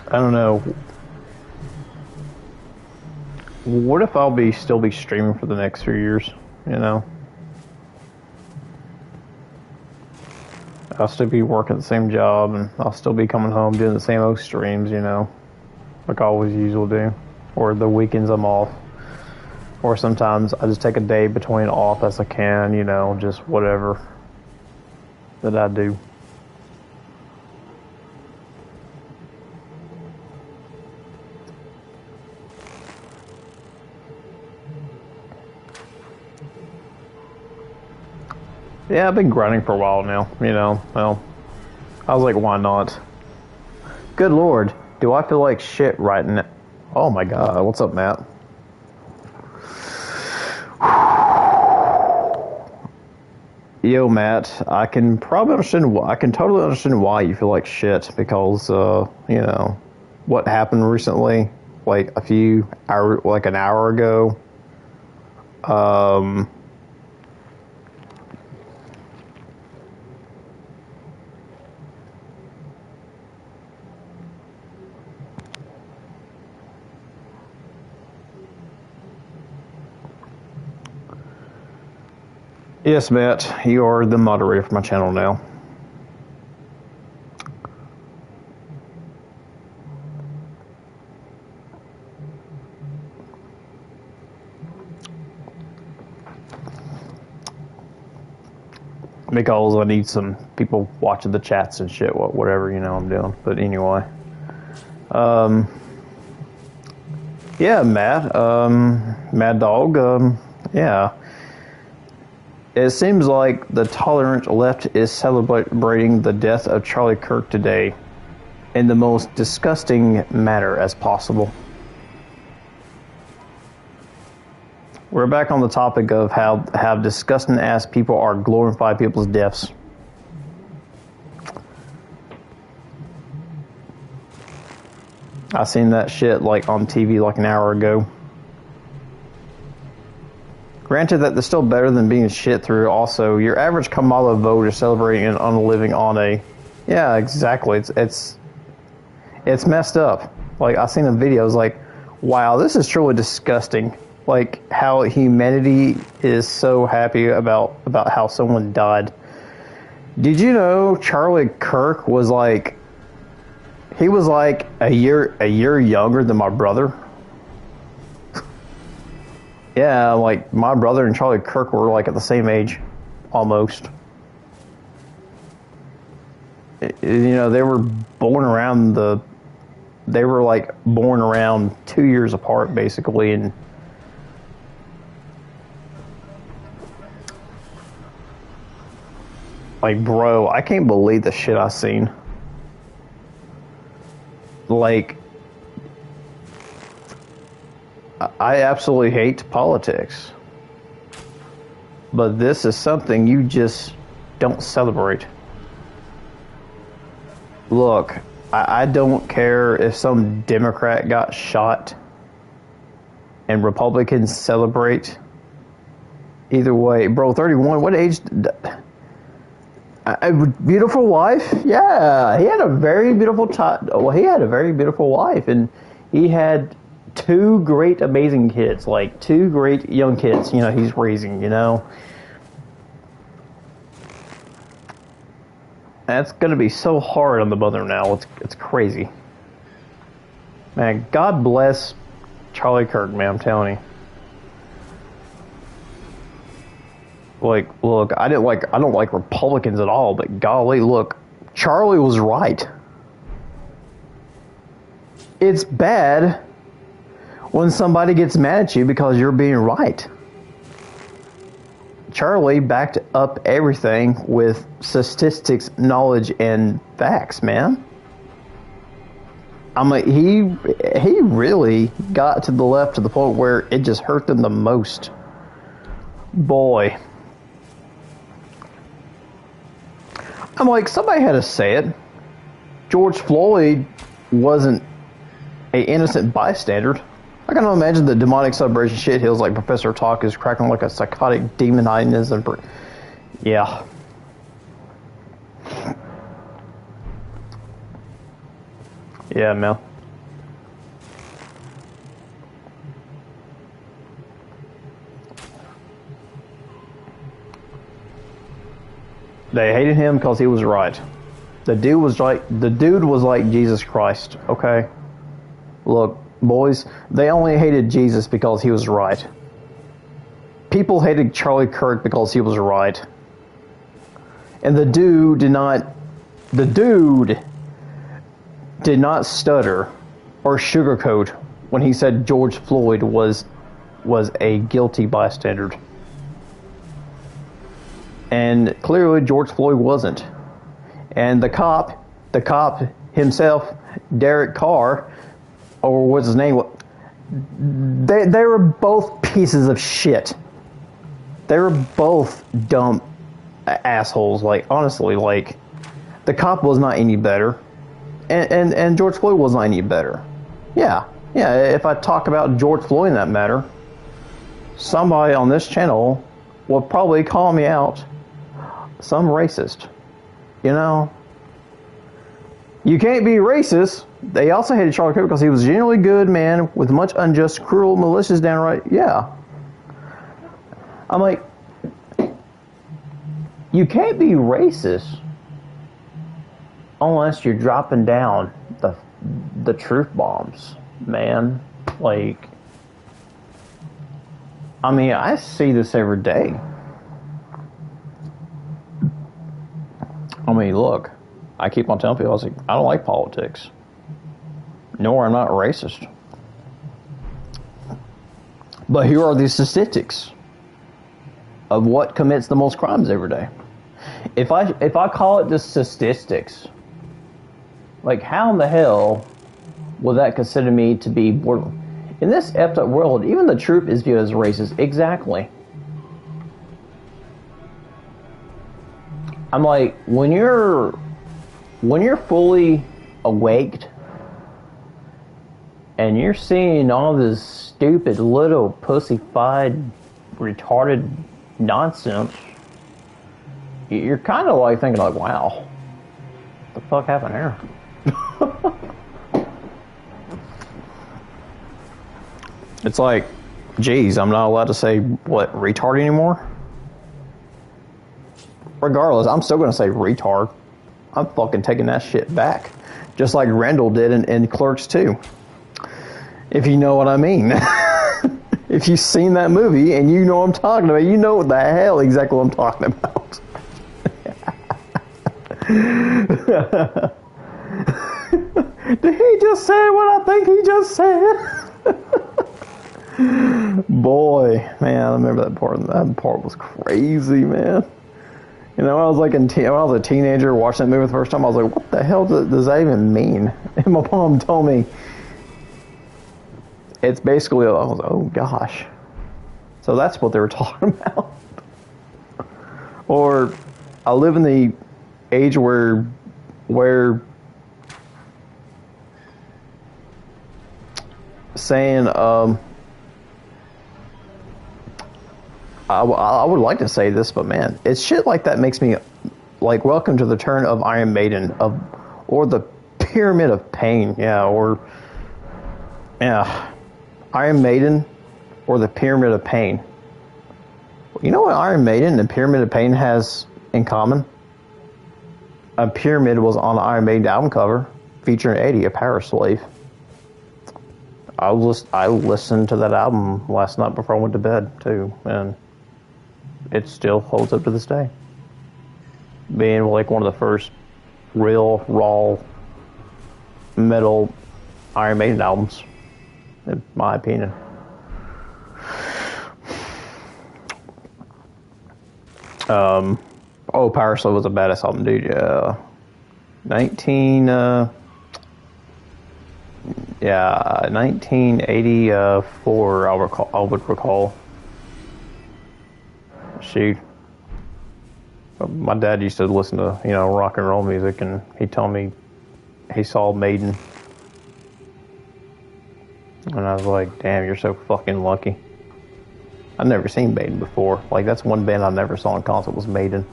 I don't know. What if I'll still be streaming for the next few years? I'll still be working the same job, and I'll still be coming home doing the same old streams, like I always usually do. Or the weekends I'm off. Or sometimes I just take a day between off as I can, just whatever that I do. Yeah, I've been grinding for a while now, well, I was like, why not? Good lord, do I feel like shit right now? Oh my god, what's up, Matt? Yo, Matt, I can totally understand why you feel like shit, because, what happened recently, like an hour ago, Yes, Matt, you are the moderator for my channel now. because I need some people watching the chats and shit, whatever, you know, I'm doing. But anyway. Yeah, Mad Dog, yeah. It seems like the tolerant left is celebrating the death of Charlie Kirk today in the most disgusting manner as possible. We're back on the topic of how disgusting ass people are glorifying people's deaths. I seen that shit like on TV like an hour ago. Granted that they're still better than being shit through. Also, your average Kamala vote is celebrating an unliving on a... Yeah, exactly. It's messed up. Like, I seen the videos like, wow, this is truly disgusting. Like, how humanity is so happy about how someone died. Did you know Charlie Kirk was like... He was like a year younger than my brother. Yeah, like my brother and Charlie Kirk were like at the same age, almost. You know, they were born around they were like born around 2 years apart, basically, and like, bro, I can't believe the shit I seen. Like, I absolutely hate politics, but this is something you just don't celebrate. Look, I don't care if some Democrat got shot and Republicans celebrate. Either way, bro, 31, what age? A beautiful wife? Yeah, he had a very beautiful well, he had a very beautiful wife, and he had two great, amazing kids, like two great young kids, you know, he's raising, you know. That's going to be so hard on the mother now. It's crazy. Man, God bless Charlie Kirk, man, I'm telling you. Like, look, I don't like Republicans at all, but golly, look, Charlie was right. It's bad when somebody gets mad at you because you're being right. Charlie backed up everything with statistics, knowledge, and facts, man. I mean, he really got to the left to the point where it just hurt them the most. Boy. I'm like, somebody had to say it. George Floyd wasn't an innocent bystander. I can imagine the demonic celebration shit hills like Professor Talk is cracking like a psychotic demon hyenas. Yeah. Yeah, Mel. They hated him because he was right. The dude was like Jesus Christ, okay? Look, boys, they only hated Jesus because he was right. People hated Charlie Kirk because he was right. And the dude did not stutter or sugarcoat when he said George Floyd was a guilty bystander. And clearly George Floyd wasn't. And the cop himself, Derek Carr, or what's his name, they were both pieces of shit. They were both dumb assholes. Like, honestly, like, the cop was not any better. And George Floyd was not any better. Yeah, if I talk about George Floyd in that matter, somebody on this channel will probably call me out some racist. You know? You can't be racist. They also hated Charlie Kirk because he was a genuinely good man with much unjust, cruel, malicious, downright. Yeah. I'm like, you can't be racist unless you're dropping down the truth bombs, man. Like, I mean, I see this every day. I mean, look, I keep on telling people, I was like, I don't like politics. Nor I'm not racist. But here are the statistics of what commits the most crimes every day. If I call it just statistics, like how in the hell will that consider me to be border? In this effed up world, even the truth is viewed as racist. Exactly. I'm like, when you're fully awaked and you're seeing all this stupid little pussyfied retarded nonsense, you're kind of like thinking like, wow, what the fuck happened here? It's like, geez, I'm not allowed to say what, retard anymore? Regardless, I'm still going to say retard. I'm fucking taking that shit back. Just like Randall did in Clerks 2. If you know what I mean. If you've seen that movie and you know what I'm talking about, you know what the hell exactly what I'm talking about. Did he just say what I think he just said? Boy, man, I remember that part. That part was crazy, man. You know, when I was like when I was a teenager watching that movie the first time, I was like, what the hell does that even mean? And my mom told me it's basically, I was like, oh gosh. So that's what they were talking about. Or I live in the age where saying I would like to say this, but man, it's shit like that makes me like welcome to the turn of Iron Maiden or the Pyramid of Pain, Iron Maiden or the Pyramid of Pain. You know what Iron Maiden and Pyramid of Pain has in common? A pyramid was on the Iron Maiden album cover featuring Eddie, a power slave. I listened to that album last night before I went to bed too, and it still holds up to this day. Being like one of the first real raw metal Iron Maiden albums, in my opinion. Power Slave was a badass album, dude. Yeah, 1984. I would recall. Shoot, my dad used to listen to rock and roll music, and he told me he saw Maiden, and I was like, damn, you're so fucking lucky. I've never seen Maiden before. Like, that's one band I never saw in concert was Maiden.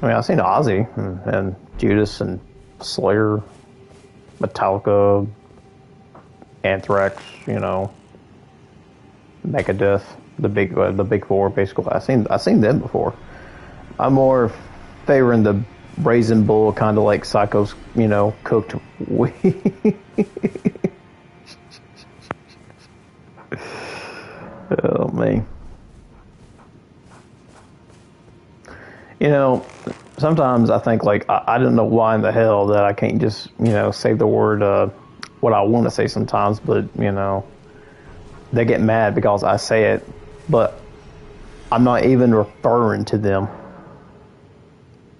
I mean, I've seen Ozzy and Judas and Slayer, Metallica, Anthrax, Megadeth, the big four, basically. I've seen them before. I'm more favoring the Raisin Bull kind of like Psycho's, cooked weed. Oh man. Sometimes I think like I don't know why in the hell that I can't just say the word what I want to say sometimes, but they get mad because I say it, but I'm not even referring to them.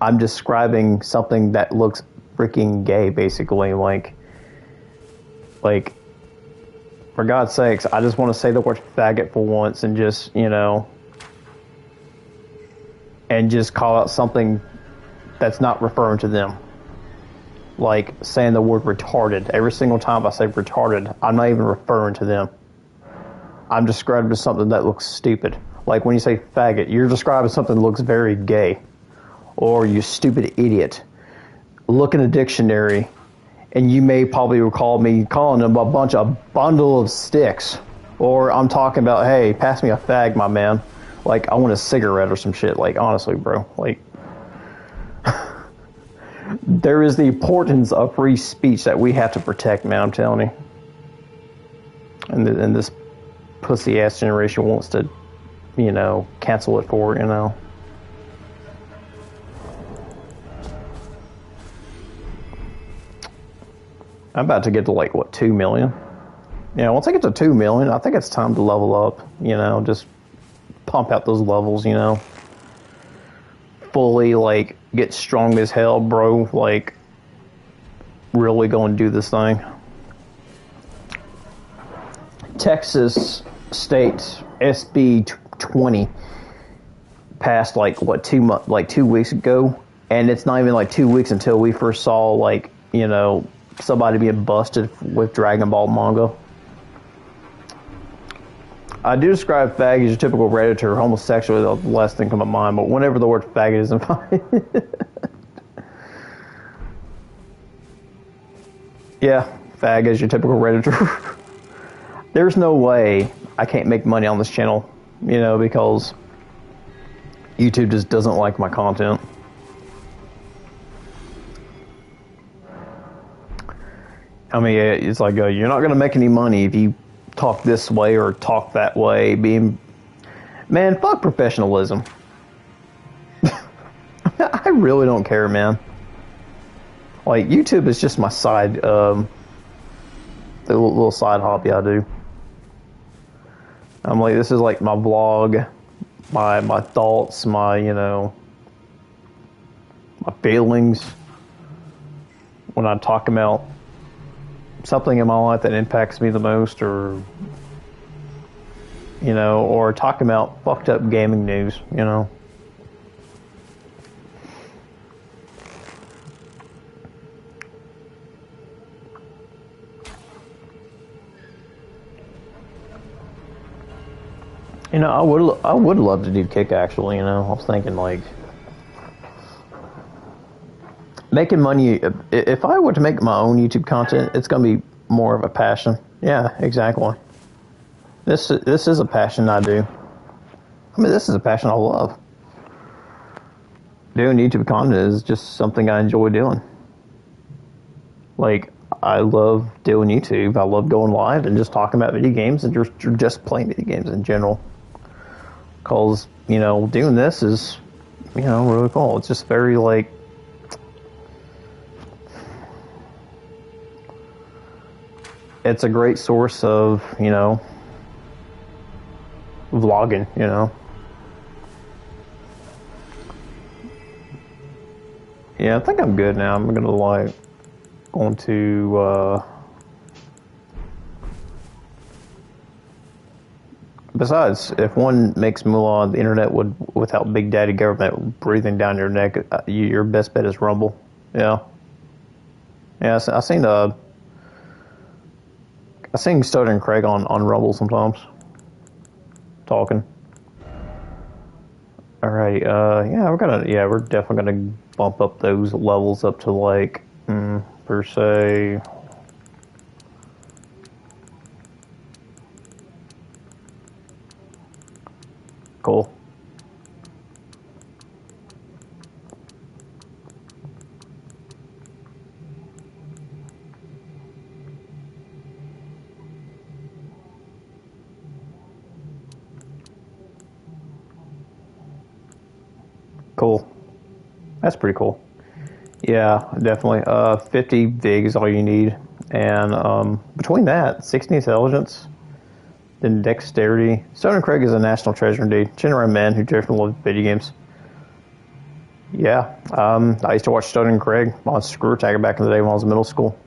I'm describing something that looks freaking gay, basically. Like for God's sakes, I just want to say the word faggot for once and just and just call out something that's not referring to them. Like saying the word retarded. Every single time I say retarded, I'm not even referring to them. I'm describing something that looks stupid. Like when you say faggot, you're describing something that looks very gay. Or you stupid idiot. Look in a dictionary, and you may probably recall me calling them a bundle of sticks. Or I'm talking about, hey, pass me a fag, my man. Like, I want a cigarette or some shit. Like, honestly, bro. Like, there is the importance of free speech that we have to protect, man, I'm telling you. And this pussy-ass generation wants to, cancel it for, I'm about to get to like, what, 2 million? You know, once I get to 2 million, I think it's time to level up, you know, just pump out those levels, you know. Fully, like, get strong as hell, bro. Like, really go and do this thing. Texas State SB 20 passed, like, what, 2 weeks ago? And it's not even, like, 2 weeks until we first saw, like, you know, somebody being busted with Dragon Ball manga. I do describe faggot as your typical Redditor or homosexual, the last thing come to mind, but whenever the word faggot is involved. Yeah, fag is your typical Redditor. There's no way I can't make money on this channel, you know, because YouTube just doesn't like my content. I mean, it's like, you're not going to make any money if you talk this way or talk that way. Man, fuck professionalism. I really don't care, man. Like, YouTube is just my side, the little side hobby I do. I'm like, this is like my vlog, my thoughts, my, you know, my feelings when I talk about something in my life that impacts me the most, or, you know, or talking about fucked up gaming news, you know. You know, I would love to do Kick, actually, you know. I was thinking, like, making money. If I were to make my own YouTube content, it's going to be more of a passion. Yeah, exactly. This is a passion I do. I mean, this is a passion I love. Doing YouTube content is just something I enjoy doing. Like, I love doing YouTube. I love going live and just talking about video games and just playing video games in general. Because, you know, doing this is, you know, really cool. It's just very, like, it's a great source of, you know, vlogging, you know. Yeah, I think I'm good now. I'm gonna, like, going to, besides, if one makes moolah on the internet without Big Daddy government breathing down your neck, your best bet is Rumble. Yeah. Yeah, I sing Stoner and Craig on Rumble sometimes. Talking. Alright, yeah, we're definitely gonna bump up those levels up to, like, per se. Cool. Cool. That's pretty cool. Yeah, definitely. 50 VIG is all you need. And between that, 60 intelligence, then dexterity. Stoner and Craig is a national treasure indeed. General man who definitely loves video games. Yeah, I used to watch Stoner and Craig on Screw Tagger back in the day when I was in middle school.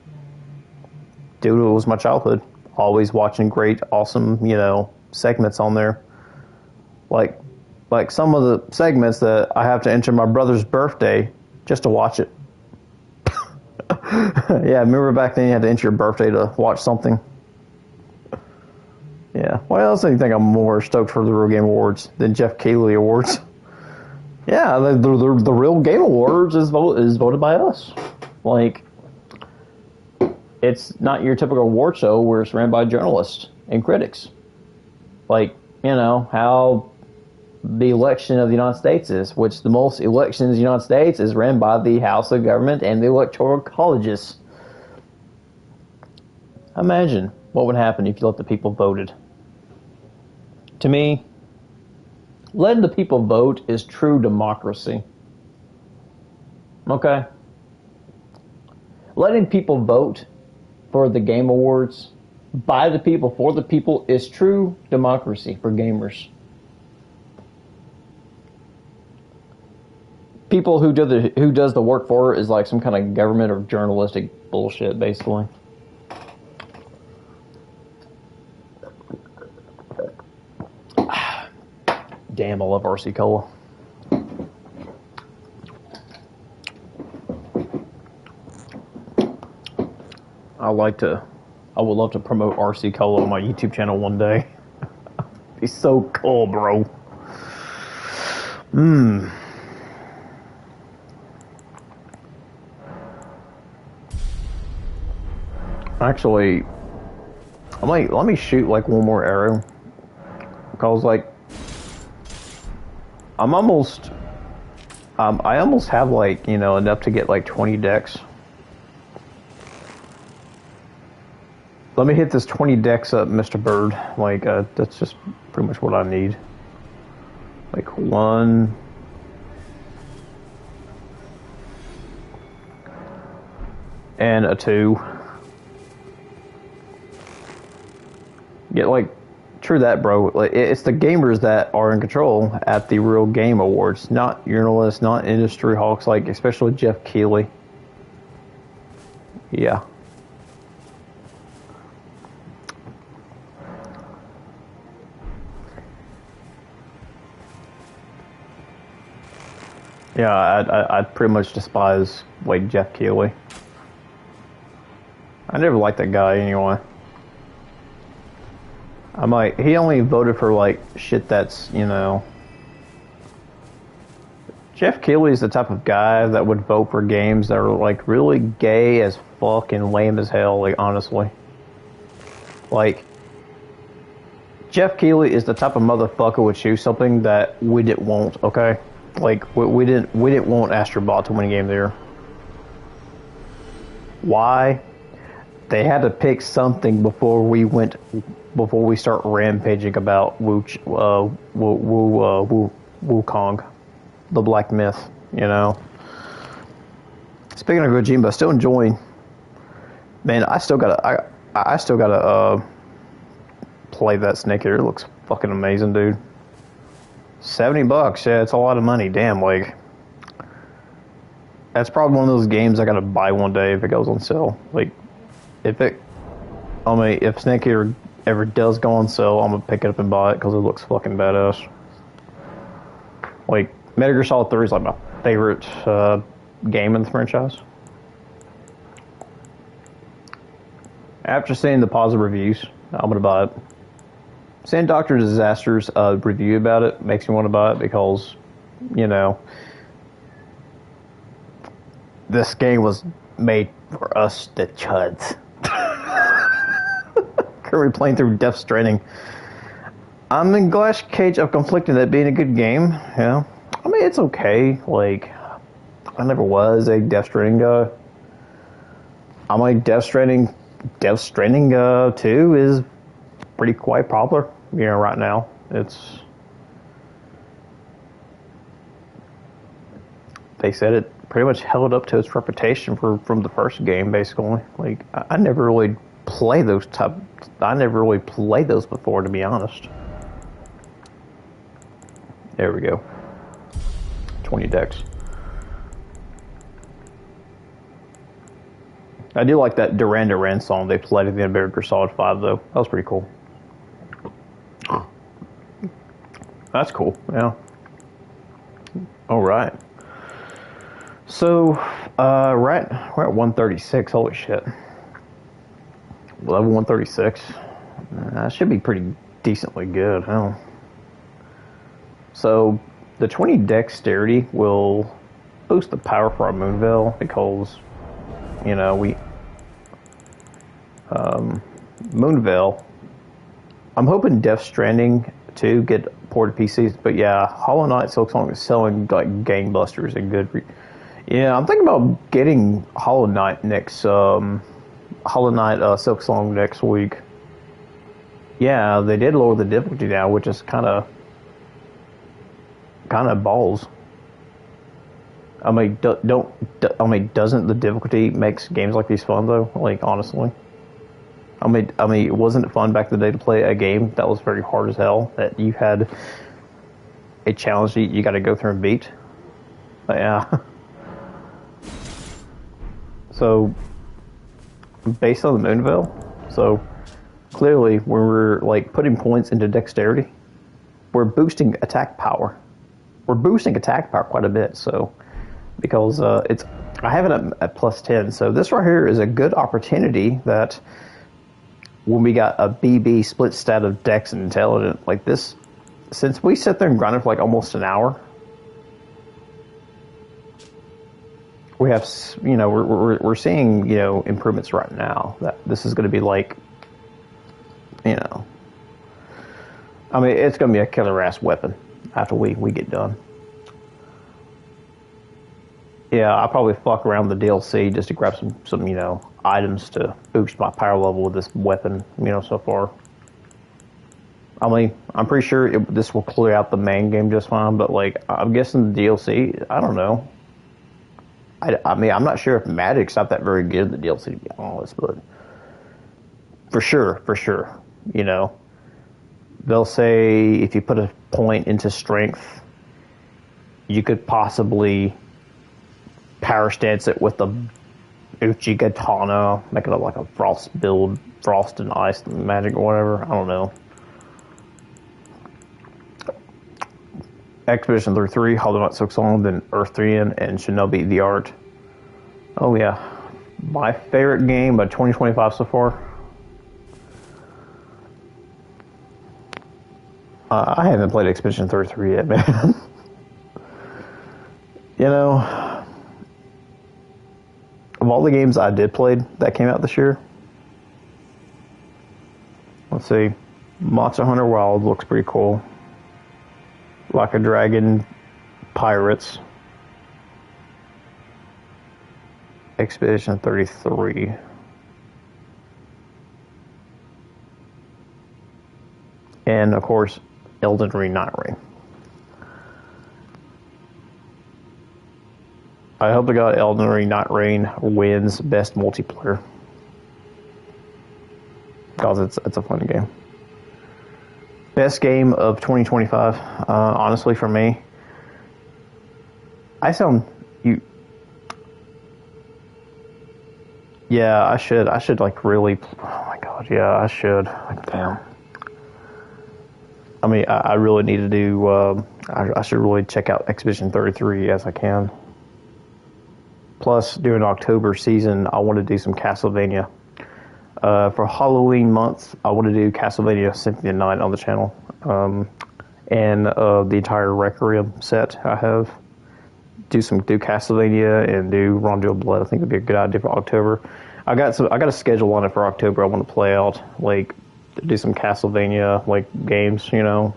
Dude, it was my childhood. Always watching great, awesome, you know, segments on there. Like some of the segments that I have to enter my brother's birthday just to watch it. Yeah, remember back then you had to enter your birthday to watch something? Yeah, what else do you think I'm more stoked for the Real Game Awards than Jeff Keighley Awards? Yeah, the Real Game Awards is voted by us. Like, it's not your typical award show where it's ran by journalists and critics. Like, you know, how the election of the United States is, which the most elections in the United States is ran by the House of Government and the Electoral Colleges. Imagine what would happen if you let the people voted. To me, letting the people vote is true democracy. Okay? Letting people vote for the Game Awards, by the people, for the people, is true democracy for gamers. People who does the work for it is like some kind of government or journalistic bullshit, basically. Damn, I love RC Cola. I would love to promote RC Cola on my YouTube channel one day. Be so cool, bro. Actually, let me shoot like one more arrow. Because like, I almost have like, you know, enough to get like 20 decks. Let me hit this 20 decks up, Mr. Bird. Like, that's just pretty much what I need. Like, 1... and a 2. Get, like, true that, bro. Like, it's the gamers that are in control at the real game awards. Not journalists, not industry hawks, like, especially Jeff Keighley. Yeah. Yeah, I pretty much despise, like, Jeff Keighley. I never liked that guy anyway. He only voted for, like, shit that's, you know... Jeff Keighley is the type of guy that would vote for games that are, like, really gay as fuck and lame as hell, like, honestly. Like... Jeff Keighley is the type of motherfucker would choose something that we didn't want, okay? Like, we didn't want Astrobot to win a game there. Why? They had to pick something before we start rampaging about Wukong, the Black Myth, you know. Speaking of Gojimba, still enjoying. Man, I still gotta play that Snake Eater. It looks fucking amazing, dude. $70, yeah, it's a lot of money. Damn, like, that's probably one of those games I gotta buy one day if it goes on sale. Like, if Snake Eater ever does go on sale, I'm gonna pick it up and buy it because it looks fucking badass. Like, Metal Gear Solid 3 is like my favorite game in the franchise. After seeing the positive reviews, I'm gonna buy it. Seeing Dr. Disaster's review about it makes me want to buy it because, you know, this game was made for us, the chuds. Currently playing through Death Stranding. I'm in glass cage of conflicting that being a good game. Yeah, I mean, it's okay. Like, I never was a Death Stranding guy. I'm like, Death Stranding 2 is pretty quite popular. You know, right now, they said it pretty much held up to its reputation from the first game, basically. Like, I never really played those before, to be honest. There we go. 20 decks. I do like that Duran Duran song they played at the end of Metal Gear Solid 5, though. That was pretty cool. That's cool, yeah. All right. So, we're at 136. Holy shit. Level 136. That should be pretty decently good, huh? So, the 20 dexterity will boost the power for our Moonveil because, you know, Moonveil. I'm hoping Death Stranding to get ported PCs, but yeah, Hollow Knight Silksong is selling like gangbusters and good. Yeah, I'm thinking about getting Hollow Knight Silksong next week. Yeah, they did lower the difficulty now, which is kind of balls. I mean, doesn't the difficulty makes games like these fun though? Like, honestly, Wasn't it fun back in the day to play a game that was very hard as hell, that you had a challenge that you got to go through and beat? But yeah. So, based on the Moonville, so clearly when we're like putting points into dexterity, we're boosting attack power. We're boosting attack power quite a bit. So, because I have it at plus 10. So this right here is a good opportunity that when we got a BB split stat of Dex and Intelligent like this, since we sit there and grind it for like almost an hour, we have, we're seeing, improvements right now that this is going to be like, it's going to be a killer ass weapon after we get done. Yeah, I'll probably fuck around the DLC just to grab some items to boost my power level with this weapon, so far. I'm pretty sure this will clear out the main game just fine, but like, I'm guessing the DLC, I don't know. I'm not sure if Magic's not that very good in the DLC, to be honest, but for sure, they'll say if you put a point into strength, you could possibly power stance it with the Uchi Katana, make it like a frost build, frost and ice magic or whatever. I don't know. Expedition 33, Hollow Knight Silk Song, then Earth 3 and Shinobi the Art. Oh yeah. My favorite game of 2025 so far. I haven't played Expedition 33 yet, man. Of all the games I did play that came out this year, let's see, Monster Hunter Wild looks pretty cool. Like a Dragon, Pirates, Expedition 33. And of course, Elden Ring Night Ring. I hope to God Elden Ring Night Ring wins Best Multiplayer. Because it's a fun game. Best game of 2025, honestly, for me. Yeah, I should like really, oh my God, yeah, I should. Like, damn. I really need to do, I should really check out Expedition 33 as I can. Plus, during October season, I want to do some Castlevania. For Halloween month, I want to do Castlevania Symphony of the Night on the channel. And the entire Requiem set I have. Do Castlevania and do Rondo of Blood. I think it'd be a good idea for October. I got a schedule on it for October. I want to play out, like, do some Castlevania like games, and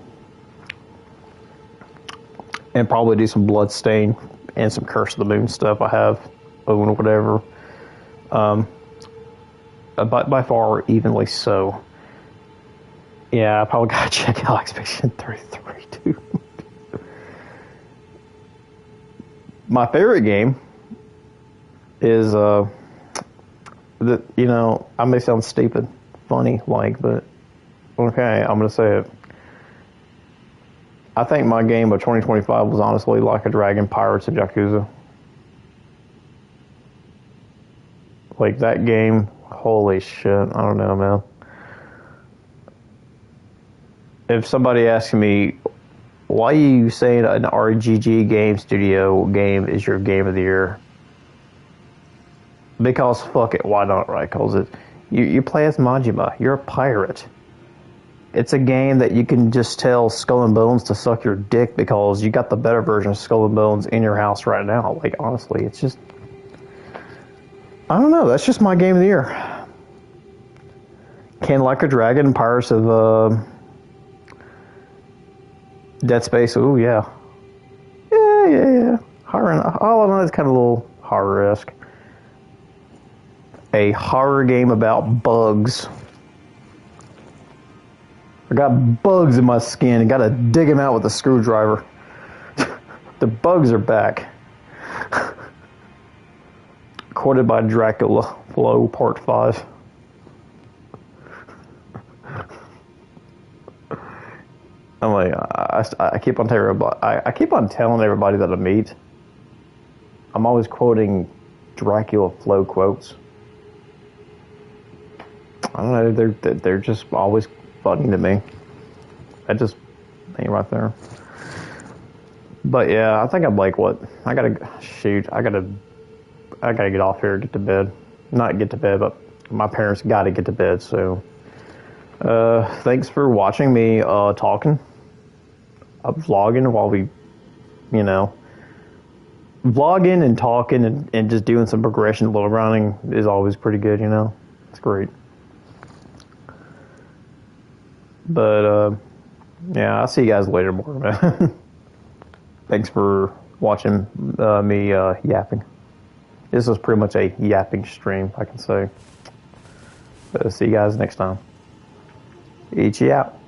probably do some Bloodstain and some Curse of the Moon stuff I have, or whatever. By far evenly so. Yeah, I probably gotta check out Expedition 33 too. My favorite game is I may sound stupid, funny, but okay, I'm gonna say it. I think my game of 2025 was honestly Like a Dragon, Pirates of Yakuza. Like that game, holy shit, I don't know, man. If somebody asks me, why are you saying an RGG game studio game is your game of the year? Because fuck it, why not, right? Because you play as Majima, you're a pirate. It's a game that you can just tell Skull and Bones to suck your dick because you got the better version of Skull and Bones in your house right now. Like, honestly, it's just, I don't know, that's just my game of the year. Can Like a Dragon, Pirates of Dead Space, ooh, yeah. Yeah. Horror, all I know is kind of a little horror-esque. A horror game about bugs. I got bugs in my skin and gotta dig them out with a screwdriver. The bugs are back. Quoted by Dracula, Flow, Part 5. I keep on telling everybody, I keep on telling everybody that I meet. I'm always quoting Dracula flow quotes. I don't know. They're just always funny to me. That just ain't right there. But yeah, I think I'm like what? I gotta get off here, get to bed. Not get to bed, but my parents gotta get to bed. So, thanks for watching me talking. I'm vlogging while we, you know, vlogging and talking and just doing some progression, little running is always pretty good. You know, it's great. But yeah, I'll see you guys later more, man. Thanks for watching me yapping. This was pretty much a yapping stream, I can say. But see you guys next time. Eat you out.